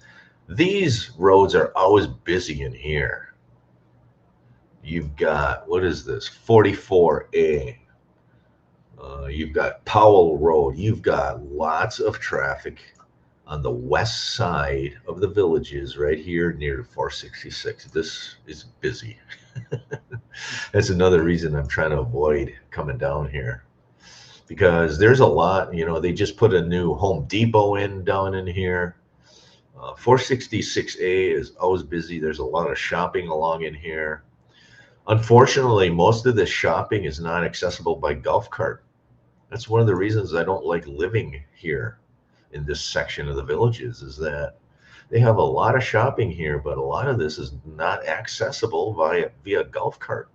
These roads are always busy in here. You've got, what is this, 44A. You've got Powell Road. You've got lots of traffic on the west side of the villages right here near 466. This is busy. That's another reason I'm trying to avoid coming down here, because there's a lot, they just put a new Home Depot in down in here. 466A is always busy. There's a lot of shopping along in here. Unfortunately, most of this shopping is not accessible by golf cart. That's one of the reasons I don't like living here in this section of the villages, is that they have a lot of shopping here, but a lot of this is not accessible via golf cart.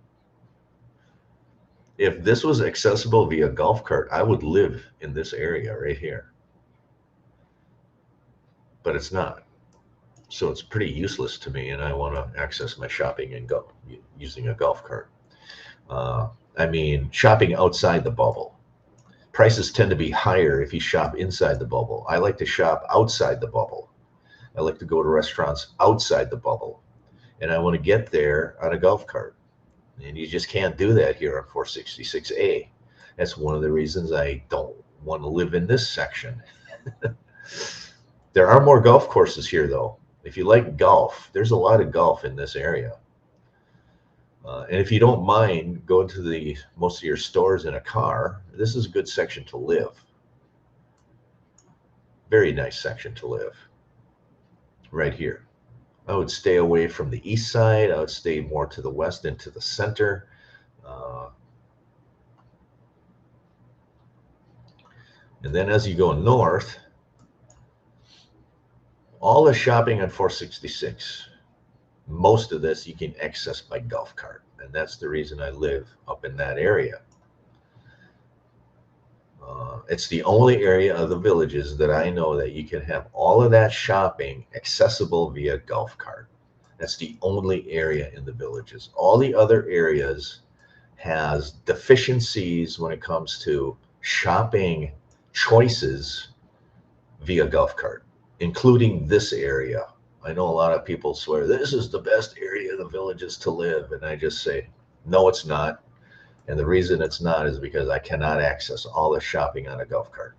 If this was accessible via golf cart, I would live in this area right here. But it's not. So it's pretty useless to me, and I want to access my shopping and go using a golf cart. Shopping outside the bubble. Prices tend to be higher if you shop inside the bubble. I like to shop outside the bubble. I like to go to restaurants outside the bubble, and I want to get there on a golf cart. And you just can't do that here on 466A. That's one of the reasons I don't want to live in this section. There are more golf courses here, though. If you like golf, there's a lot of golf in this area. And if you don't mind going to most of your stores in a car, this is a good section to live. Very nice section to live. Right here. I would stay away from the east side. I would stay more to the west and to the center. And then as you go north, all the shopping on 466, most of this you can access by golf cart. And that's the reason I live up in that area. It's the only area of the villages that I know that you can have all of that shopping accessible via golf cart. That's the only area in the villages. All the other areas has deficiencies when it comes to shopping choices via golf cart, including this area. I know a lot of people swear this is the best area of the villages to live, and I just say, no, it's not. And the reason it's not is because I cannot access all the shopping on a golf cart.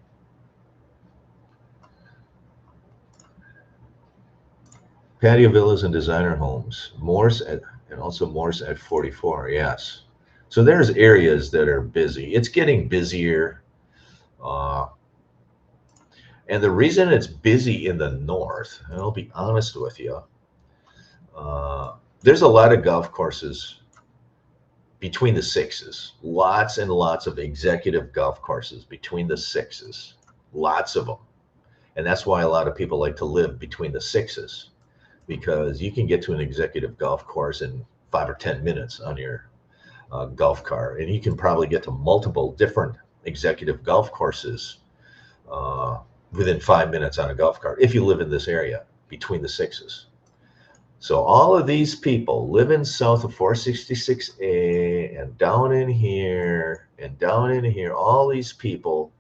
Patio villas and designer homes, and also Morse at 44, yes. So there's areas that are busy. It's getting busier. And the reason it's busy in the north, and I'll be honest with you, there's a lot of golf courses between the sixes. Lots and lots of executive golf courses between the sixes. Lots of them. And that's why a lot of people like to live between the sixes, because you can get to an executive golf course in 5 or 10 minutes on your golf cart. And you can probably get to multiple different executive golf courses within 5 minutes on a golf cart if you live in this area between the sixes. So all of these people living south of 466A and down in here and down in here, all these people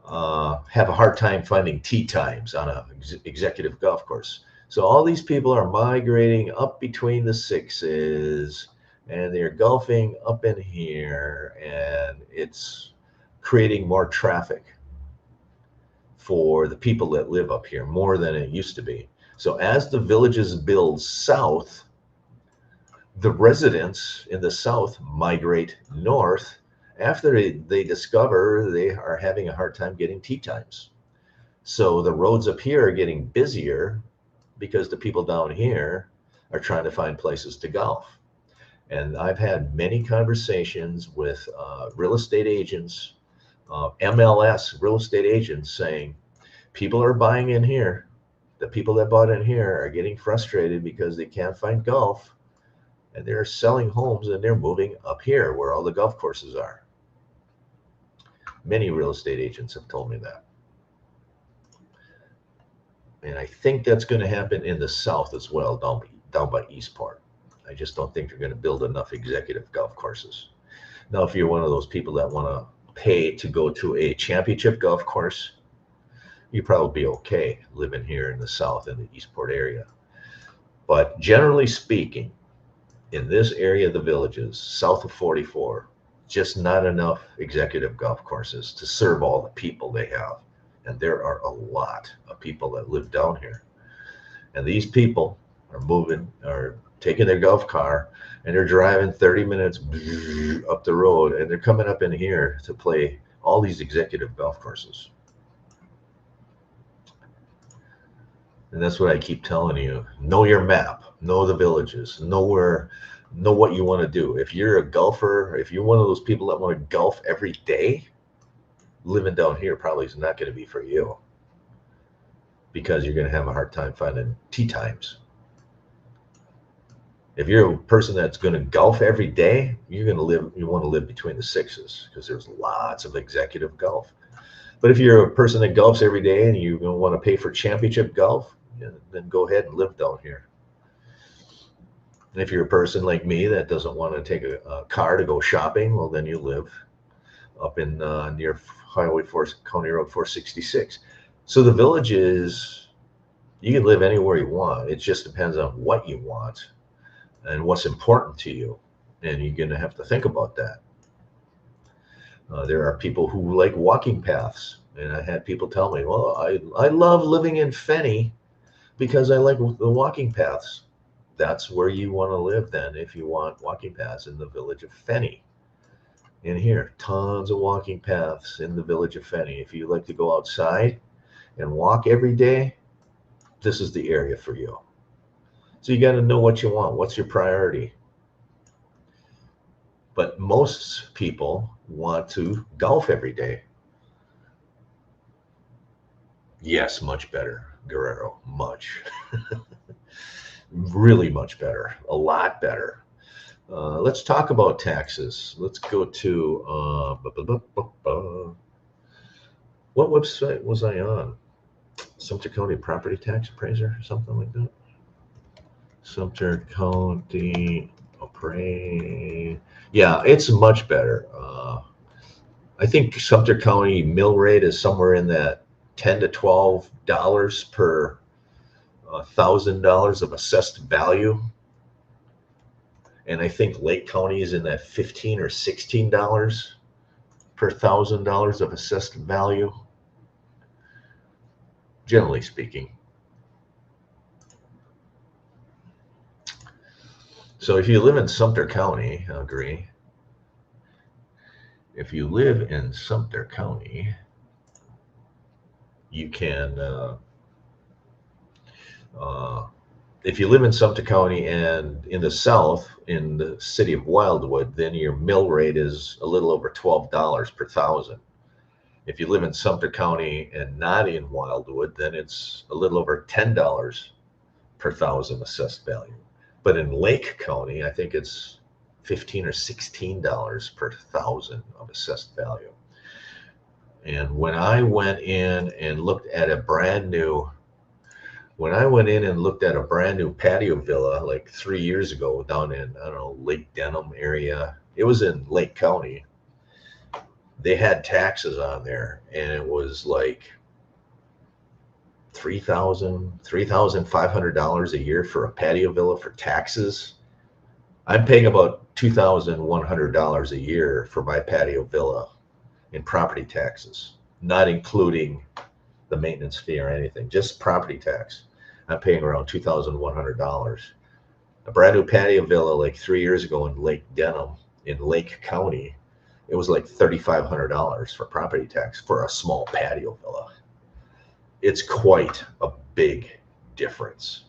have a hard time finding tee times on an executive golf course. So all these people are migrating up between the sixes, and they're golfing up in here, and it's creating more traffic for the people that live up here, more than it used to be. So as the villages build south, the residents in the south migrate north after they discover they are having a hard time getting tee times. So the roads up here are getting busier because the people down here are trying to find places to golf. And I've had many conversations with real estate agents, MLS real estate agents, saying people are buying in here. The people that bought in here are getting frustrated because they can't find golf, and they're selling homes and they're moving up here where all the golf courses are. Many real estate agents have told me that. And I think that's going to happen in the south as well, down by Eastport. I just don't think they're going to build enough executive golf courses. Now, if you're one of those people that want to pay to go to a championship golf course, you'd probably be okay living here in the south in the Eastport area. But generally speaking, in this area of the villages, south of 44, just not enough executive golf courses to serve all the people they have. And there are a lot of people that live down here. And these people are taking their golf car and they're driving 30 minutes up the road, and they're coming up in here to play all these executive golf courses. And that's what I keep telling you. Know your map, know the villages, know what you want to do. If you're a golfer, if you're one of those people that want to golf every day, living down here probably is not going to be for you, because you're going to have a hard time finding tee times. If you're a person that's going to golf every day, you want to live between the sixes, because there's lots of executive golf. But if you're a person that golfs every day and you want to pay for championship golf, then go ahead and live down here. And if you're a person like me that doesn't want to take a car to go shopping, well, then you live up in near Highway 4, County Road 466. So the villages, you can live anywhere you want. It just depends on what you want and what's important to you. And you're going to have to think about that. There are people who like walking paths. And I had people tell me, well, I love living in Fenny because I like the walking paths. That's where you want to live then, if you want walking paths in the village of Fenny. In here, tons of walking paths in the village of Fenny. If you like to go outside and walk every day, this is the area for you. So you got to know what you want. What's your priority? But most people want to golf every day. Yes, much better, Guerrero, much. Really much better, a lot better. Let's talk about taxes. Let's go to, what website was I on? Sumter County Property Tax Appraiser, something like that. Sumter County Appraise. Yeah, it's much better. I think Sumter County mill rate is somewhere in that $10 to $12 per $1,000 of assessed value. And I think Lake County is in that $15 or $16 per $1,000 of assessed value, generally speaking. So if you live in Sumter County, I agree. If you live in Sumter County, you can, if you live in Sumter County and in the south, in the city of Wildwood, then your mill rate is a little over $12 per $1,000. If you live in Sumter County and not in Wildwood, then it's a little over $10 per $1,000 assessed value. But in Lake County, I think it's $15 or $16 per $1,000 of assessed value. And when I went in and looked at a brand new patio villa like 3 years ago down in, I don't know, Lake Denham area, it was in Lake County. They had taxes on there, and it was like $3,500 a year for a patio villa for taxes. I'm paying about $2,100 a year for my patio villa in property taxes, not including the maintenance fee or anything, just property tax. I'm paying around $2,100. A brand new patio villa like 3 years ago in Lake Denham in Lake County, it was like $3,500 for property tax for a small patio villa. It's quite a big difference.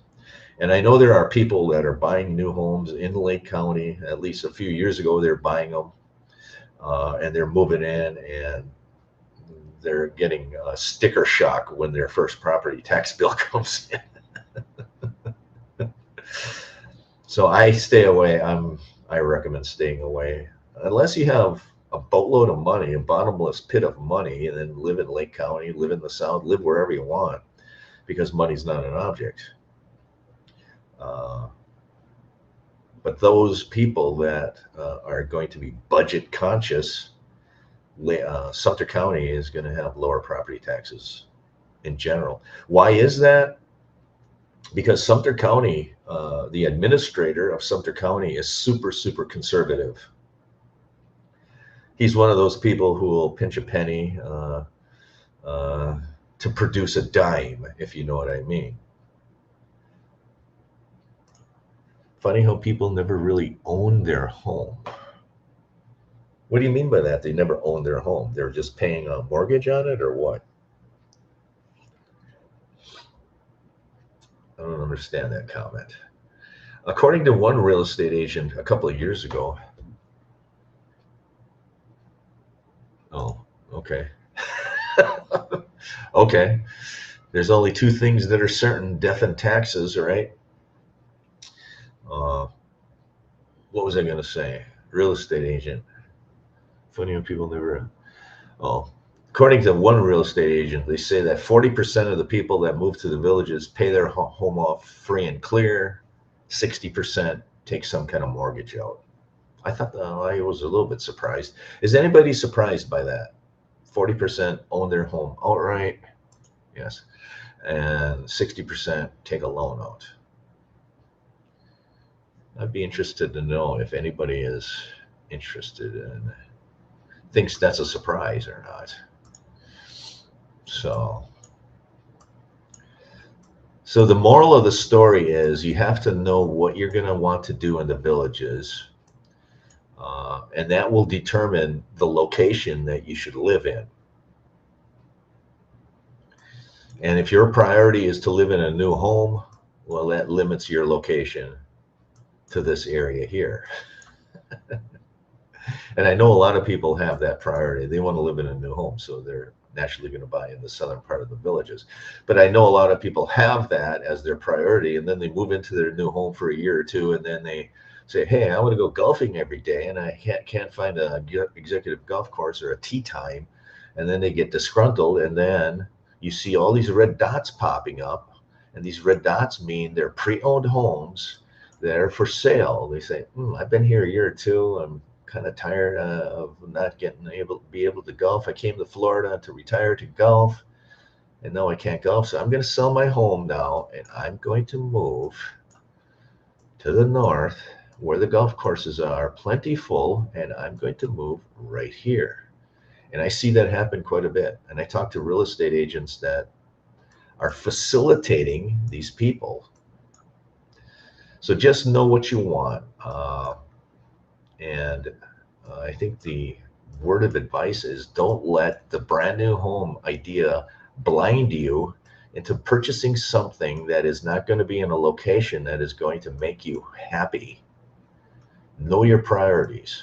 And I know there are people that are buying new homes in Lake County. At least a few years ago, they're buying them and they're moving in, and they're getting a sticker shock when their first property tax bill comes in. So I stay away. I recommend staying away unless you have a boatload of money, a bottomless pit of money, and then live in Lake County, live in the South, live wherever you want, because money's not an object. But those people that are going to be budget conscious, Sumter County is going to have lower property taxes in general. Why is that? Because Sumter County, the administrator of Sumter County is super, super conservative. He's one of those people who will pinch a penny to produce a dime, if you know what I mean. Funny how people never really own their home. What do you mean by that? They never own their home. They're just paying a mortgage on it, or what? I don't understand that comment. According to one real estate agent a couple of years ago. Oh, okay. Okay. There's only two things that are certain: death and taxes, right? What was I going to say? Real estate agent. Funny how people never. Oh, according to one real estate agent, they say that 40% of the people that move to the villages pay their home off free and clear. 60% take some kind of mortgage out. I thought I was a little bit surprised. Is anybody surprised by that? 40% own their home outright. Yes. And 60% take a loan out. I'd be interested to know if anybody is interested and thinks that's a surprise or not. So the moral of the story is you have to know what you're going to want to do in the villages, and that will determine the location that you should live in. And if your priority is to live in a new home, well, that limits your location to this area here. And I know a lot of people have that priority. They want to live in a new home, so they're naturally going to buy in the southern part of the villages. But I know a lot of people have that as their priority, and then they move into their new home for a year or two, and then they say, hey, I want to go golfing every day, and I can't find a executive golf course or a tee time. And then they get disgruntled, and then you see all these red dots popping up, and these red dots mean they're pre-owned homes that are for sale. They say, I've been here a year or two. I'm kind of tired of not be able to golf. I came to Florida to retire to golf, and now I can't golf. So I'm going to sell my home now, and I'm going to move to the north where the golf courses are plentiful, and I'm going to move right here. And I see that happen quite a bit. And I talk to real estate agents that are facilitating these people. So just know what you want. And I think the word of advice is don't let the brand new home idea blind you into purchasing something that is not going to be in a location that is going to make you happy. Know your priorities.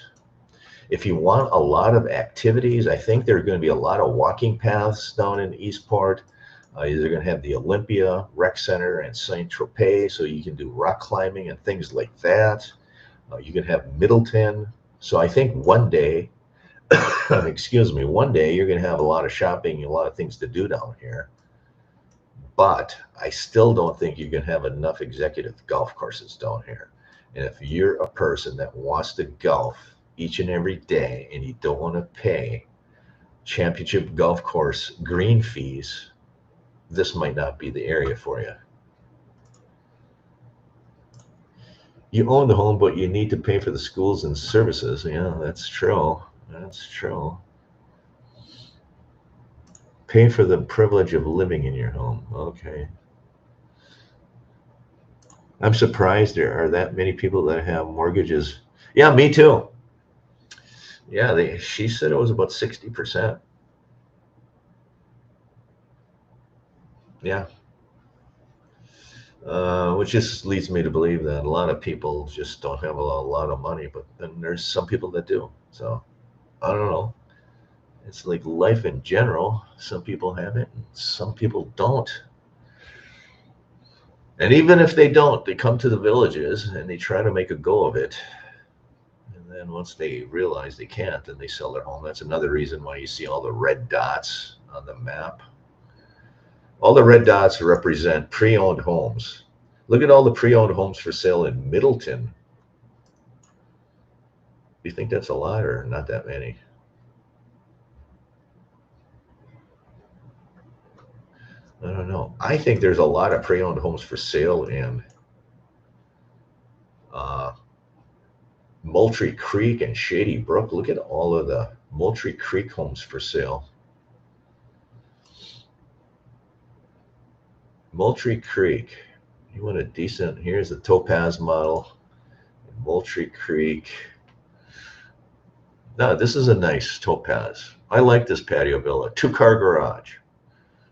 If you want a lot of activities, I think there are going to be a lot of walking paths down in Eastport. They're going to have the Olympia Rec Center and Saint-Tropez, so you can do rock climbing and things like that. You can have Middleton. So I think one day, one day you're going to have a lot of shopping and a lot of things to do down here. But I still don't think you're going to have enough executive golf courses down here. And if you're a person that wants to golf each and every day and you don't want to pay championship golf course green fees, this might not be the area for you. You own the home, but you need to pay for the schools and services. Yeah, that's true. That's true. Pay for the privilege of living in your home. Okay. I'm surprised there are that many people that have mortgages. Yeah, me too. Yeah, she said it was about 60%. Yeah. Which just leads me to believe that a lot of people just don't have a lot of money, but then there's some people that do. So I don't know. It's like life in general. Some people have it, and some people don't. And even if they don't, they come to the villages and they try to make a go of it. And then once they realize they can't, then they sell their home. That's another reason why you see all the red dots on the map. All the red dots represent pre-owned homes. Look at all the pre-owned homes for sale in Middleton. Do you think that's a lot or not that many? I don't know. I think there's a lot of pre-owned homes for sale in uh, Moultrie Creek and Shady Brook. Look at all of the Moultrie Creek homes for sale. Moultrie Creek. You want a decent, here's the Topaz model. Moultrie Creek. No, this is a nice Topaz. I like this patio villa. 2-car garage.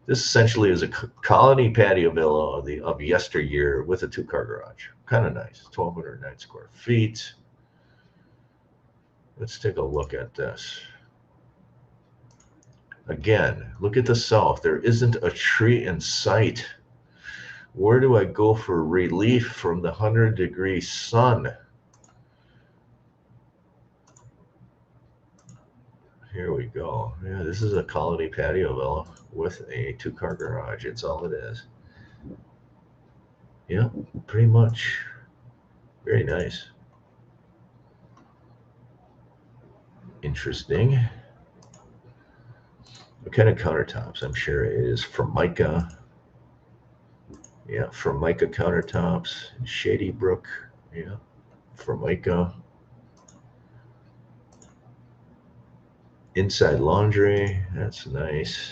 This essentially is a colony patio villa of yesteryear with a 2-car garage. Kind of nice. 1,209 square feet. Let's take a look at this. Again, look at the south. There isn't a tree in sight. Where do I go for relief from the 100-degree sun? Here we go. Yeah, this is a colony patio villa with a 2-car garage. It's all it is. Yeah, pretty much. Very nice. Interesting. What kind of countertops? I'm sure it is Formica. Yeah, Formica countertops. Shady Brook. Yeah, Formica. Inside laundry. That's nice.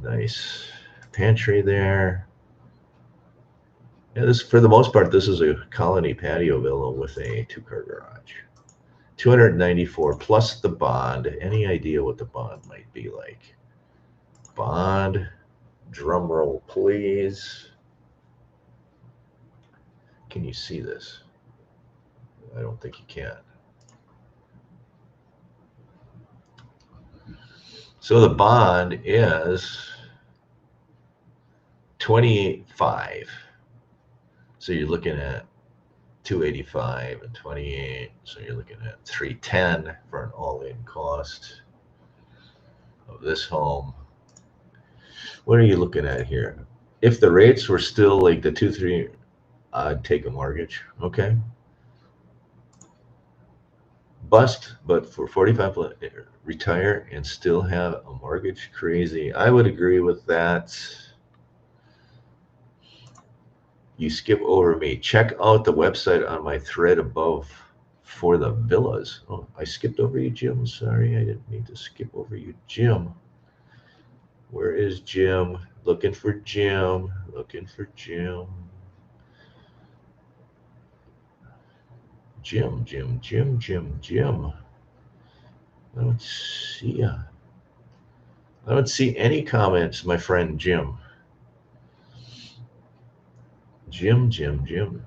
Nice pantry there. Yeah, this for the most part, this is a colony patio villa with a 2-car garage. 294 plus the bond. Any idea what the bond might be like? Bond, drum roll, please. Can you see this? I don't think you can. So the bond is 28.5. So you're looking at 285 and 28. So you're looking at 310 for an all-in cost of this home. What are you looking at here? If the rates were still like the 2-3, I'd take a mortgage. Okay. Bust, but for 45, retire and still have a mortgage. Crazy. I would agree with that. You skip over me. Check out the website on my thread above for the villas. Oh, I skipped over you, Jim. Sorry, I didn't mean to skip over you, Jim. Where is Jim? Looking for Jim. Looking for Jim. Jim. I don't see ya. I don't see any comments, my friend Jim. Jim.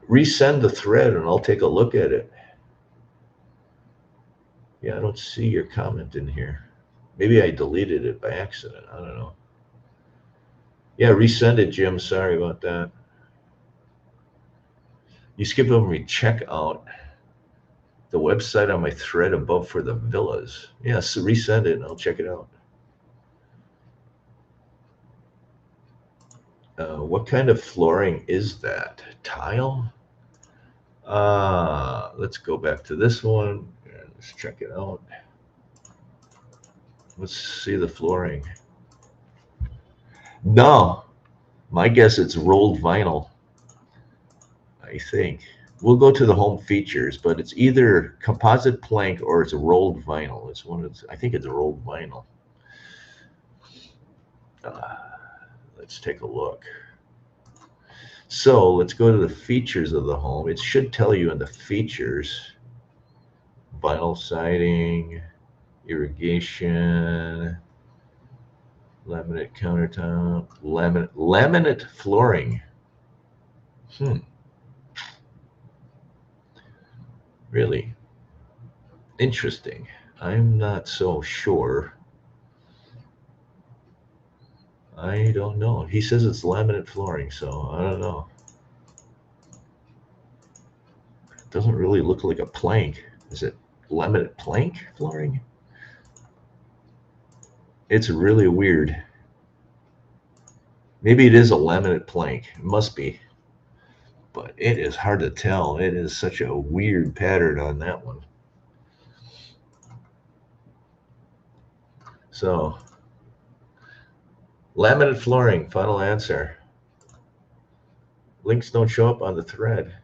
Resend the thread and I'll take a look at it. Yeah, I don't see your comment in here. Maybe I deleted it by accident. I don't know. Yeah, resend it, Jim. Sorry about that. You skipped over me. Check out the website on my thread above for the villas. Yeah, so resend it and I'll check it out. What kind of flooring is that? Tile? Let's go back to this one and let's check it out. Let's see the flooring. No, my guess it's rolled vinyl. I think. We'll go to the home features, but it's either composite plank or it's rolled vinyl. It's one of, I think it's rolled vinyl. Let's take a look. So let's go to the features of the home. It should tell you in the features, vinyl siding, irrigation, laminate countertop, laminate flooring. Really interesting. I'm not so sure. I don't know. He says it's laminate flooring, so I don't know. It doesn't really look like a plank. Is it laminate plank flooring? It's really weird. Maybe it is a laminate plank. It must be. But it is hard to tell. It is such a weird pattern on that one. So, laminate flooring, final answer. Links don't show up on the thread.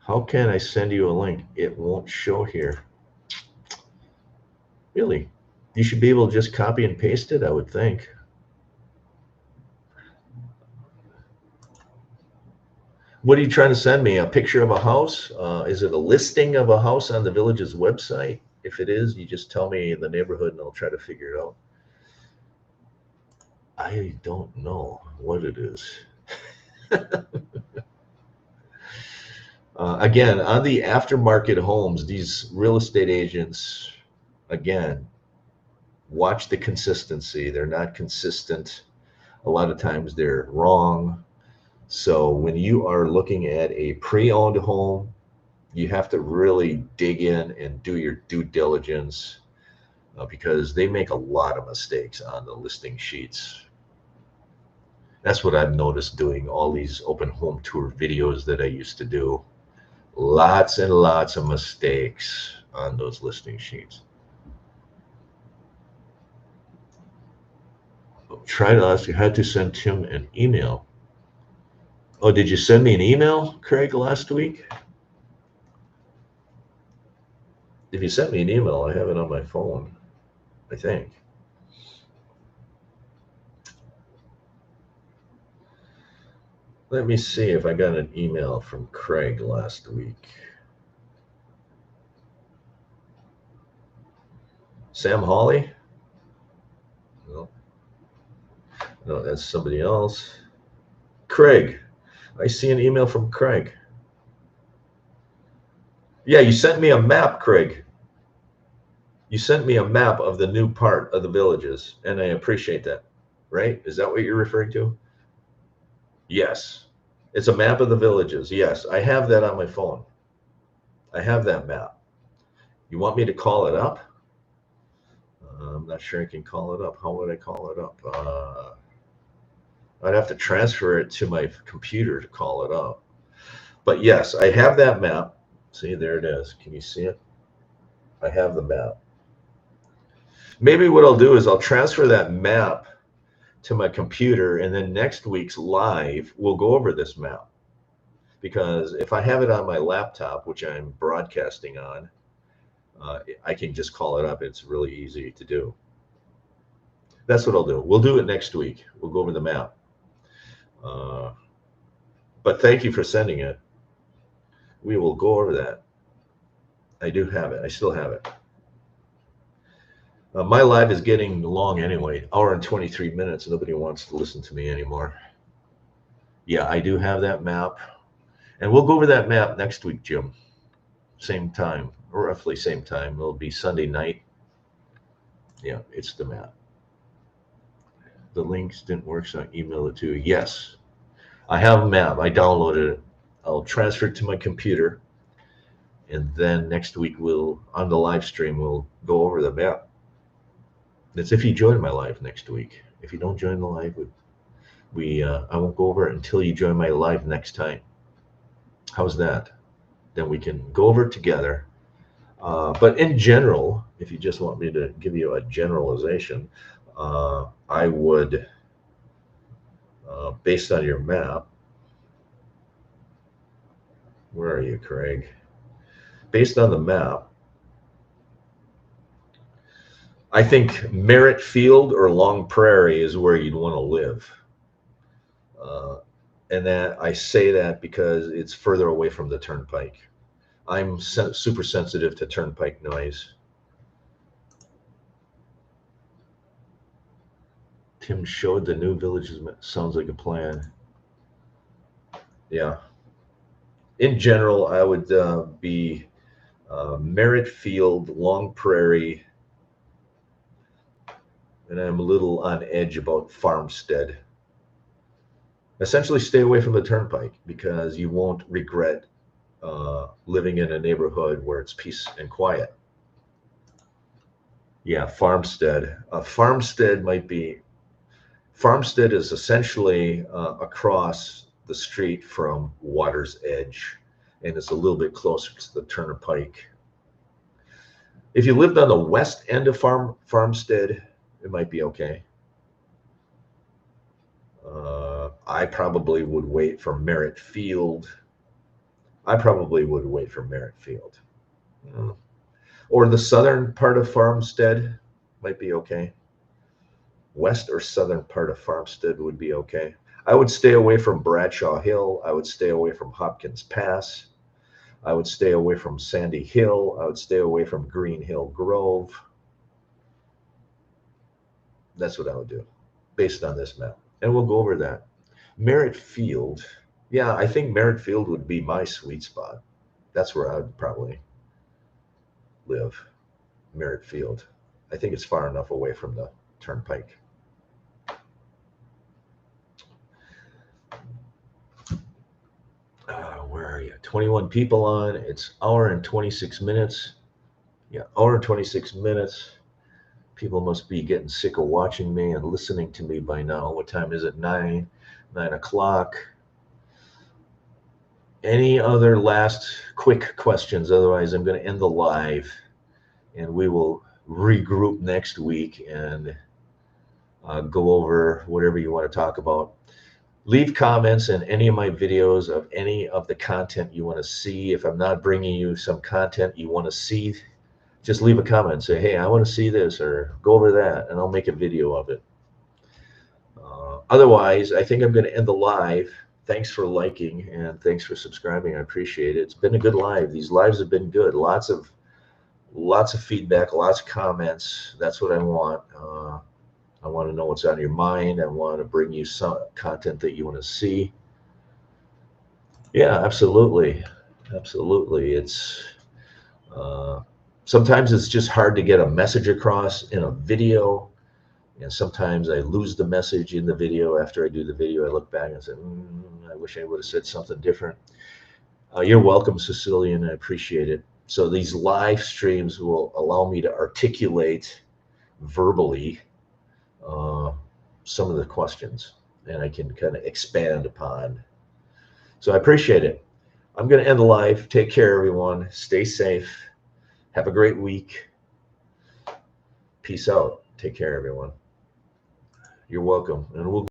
How can I send you a link? It won't show here. Really? You should be able to just copy and paste it, I would think. What are you trying to send me? A picture of a house? Is it a listing of a house on the village's website? If it is, you just tell me the neighborhood and I'll try to figure it out. I don't know what it is. Again, on the aftermarket homes, these real estate agents, again, watch the consistency. They're not consistent. A lot of times they're wrong. So when you are looking at a pre-owned home, you have to really dig in and do your due diligence because they make a lot of mistakes on the listing sheets. That's what I've noticed doing all these open home tour videos that I used to do. Lots and lots of mistakes on those listing sheets. Try to ask, you had to send Tim an email. Oh, did you send me an email, Craig, last week? If you sent me an email, I have it on my phone, I think. Let me see if I got an email from Craig last week. Sam Hawley? No, no, that's somebody else. Craig. I see an email from Craig. Yeah, you sent me a map, Craig. You sent me a map of the new part of the villages, and I appreciate that. Right? Is that what you're referring to? Yes. It's a map of the villages. Yes, I have that on my phone. I have that map. You want me to call it up? I'm not sure I can call it up. How would I call it up? I'd have to transfer it to my computer to call it up. But yes, I have that map. See, there it is. Can you see it? I have the map. Maybe what I'll do is I'll transfer that map to my computer, and then next week's live, we'll go over this map. Because if I have it on my laptop, which I'm broadcasting on, I can just call it up. It's really easy to do. That's what I'll do. We'll do it next week. We'll go over the map. But thank you for sending it. We will go over that. I do have it. I still have it. My live is getting long anyway. Hour and 23 minutes. Nobody wants to listen to me anymore. Yeah, I do have that map. And we'll go over that map next week, Jim. Same time, roughly same time. It'll be Sunday night. Yeah, it's the map. The links didn't work, so I emailed it to you. Yes, I have a map. I downloaded it. I'll transfer it to my computer. And then next week, on the live stream, we'll go over the map. That's if you join my live next week. If you don't join the live, I won't go over it until you join my live next time. How's that? Then we can go over it together. But in general, if you just want me to give you a generalization, I would, based on your map, where are you, Craig? Based on the map, I think Merritt Field or Long Prairie is where you'd want to live. And that I say that because it's further away from the turnpike. I'm super sensitive to turnpike noise. Tim showed the new villages. Sounds like a plan. Yeah. In general, I would be Merritt Field, Long Prairie, and I'm a little on edge about Farmstead. Essentially, stay away from the turnpike because you won't regret living in a neighborhood where it's peace and quiet. Yeah, Farmstead. Farmstead is essentially across the street from Water's Edge, and it's a little bit closer to the turnpike. If you lived on the west end of Farmstead, it might be okay. I probably would wait for Merritt Field. Or the southern part of Farmstead might be okay. West or southern part of Farmstead would be okay. I would stay away from Bradshaw Hill. I would stay away from Hopkins Pass. I would stay away from Sandy Hill. I would stay away from Green Hill Grove. That's what I would do based on this map. And we'll go over that. Merritt Field. Yeah, I think Merritt Field would be my sweet spot. That's where I would probably live. Merritt Field. I think it's far enough away from the turnpike. Where are you? 21 people on. It's hour and 26 minutes. Yeah, hour and 26 minutes. People must be getting sick of watching me and listening to me by now. What time is it? 9 o'clock. Any other last quick questions? Otherwise, I'm going to end the live and we will regroup next week and go over whatever you want to talk about. Leave comments in any of my videos of any of the content you want to see. If I'm not bringing you some content you want to see, just leave a comment and say, hey, I want to see this, or go over that, and I'll make a video of it. Otherwise, I think I'm going to end the live. Thanks for liking and thanks for subscribing. I appreciate it. It's been a good live. These lives have been good. Lots of feedback, lots of comments. That's what I want. I want to know what's on your mind. I want to bring you some content that you want to see. Yeah, absolutely. It's sometimes it's just hard to get a message across in a video, and sometimes I lose the message in the video. After I do the video, I look back and say, I wish I would have said something different. You're welcome, Cecilian. I appreciate it. So these live streams will allow me to articulate verbally some of the questions, and I can kind of expand upon. So I appreciate it. I'm going to end the live. Take care, everyone. Stay safe. Have a great week. Peace out. Take care, everyone. You're welcome. And we'll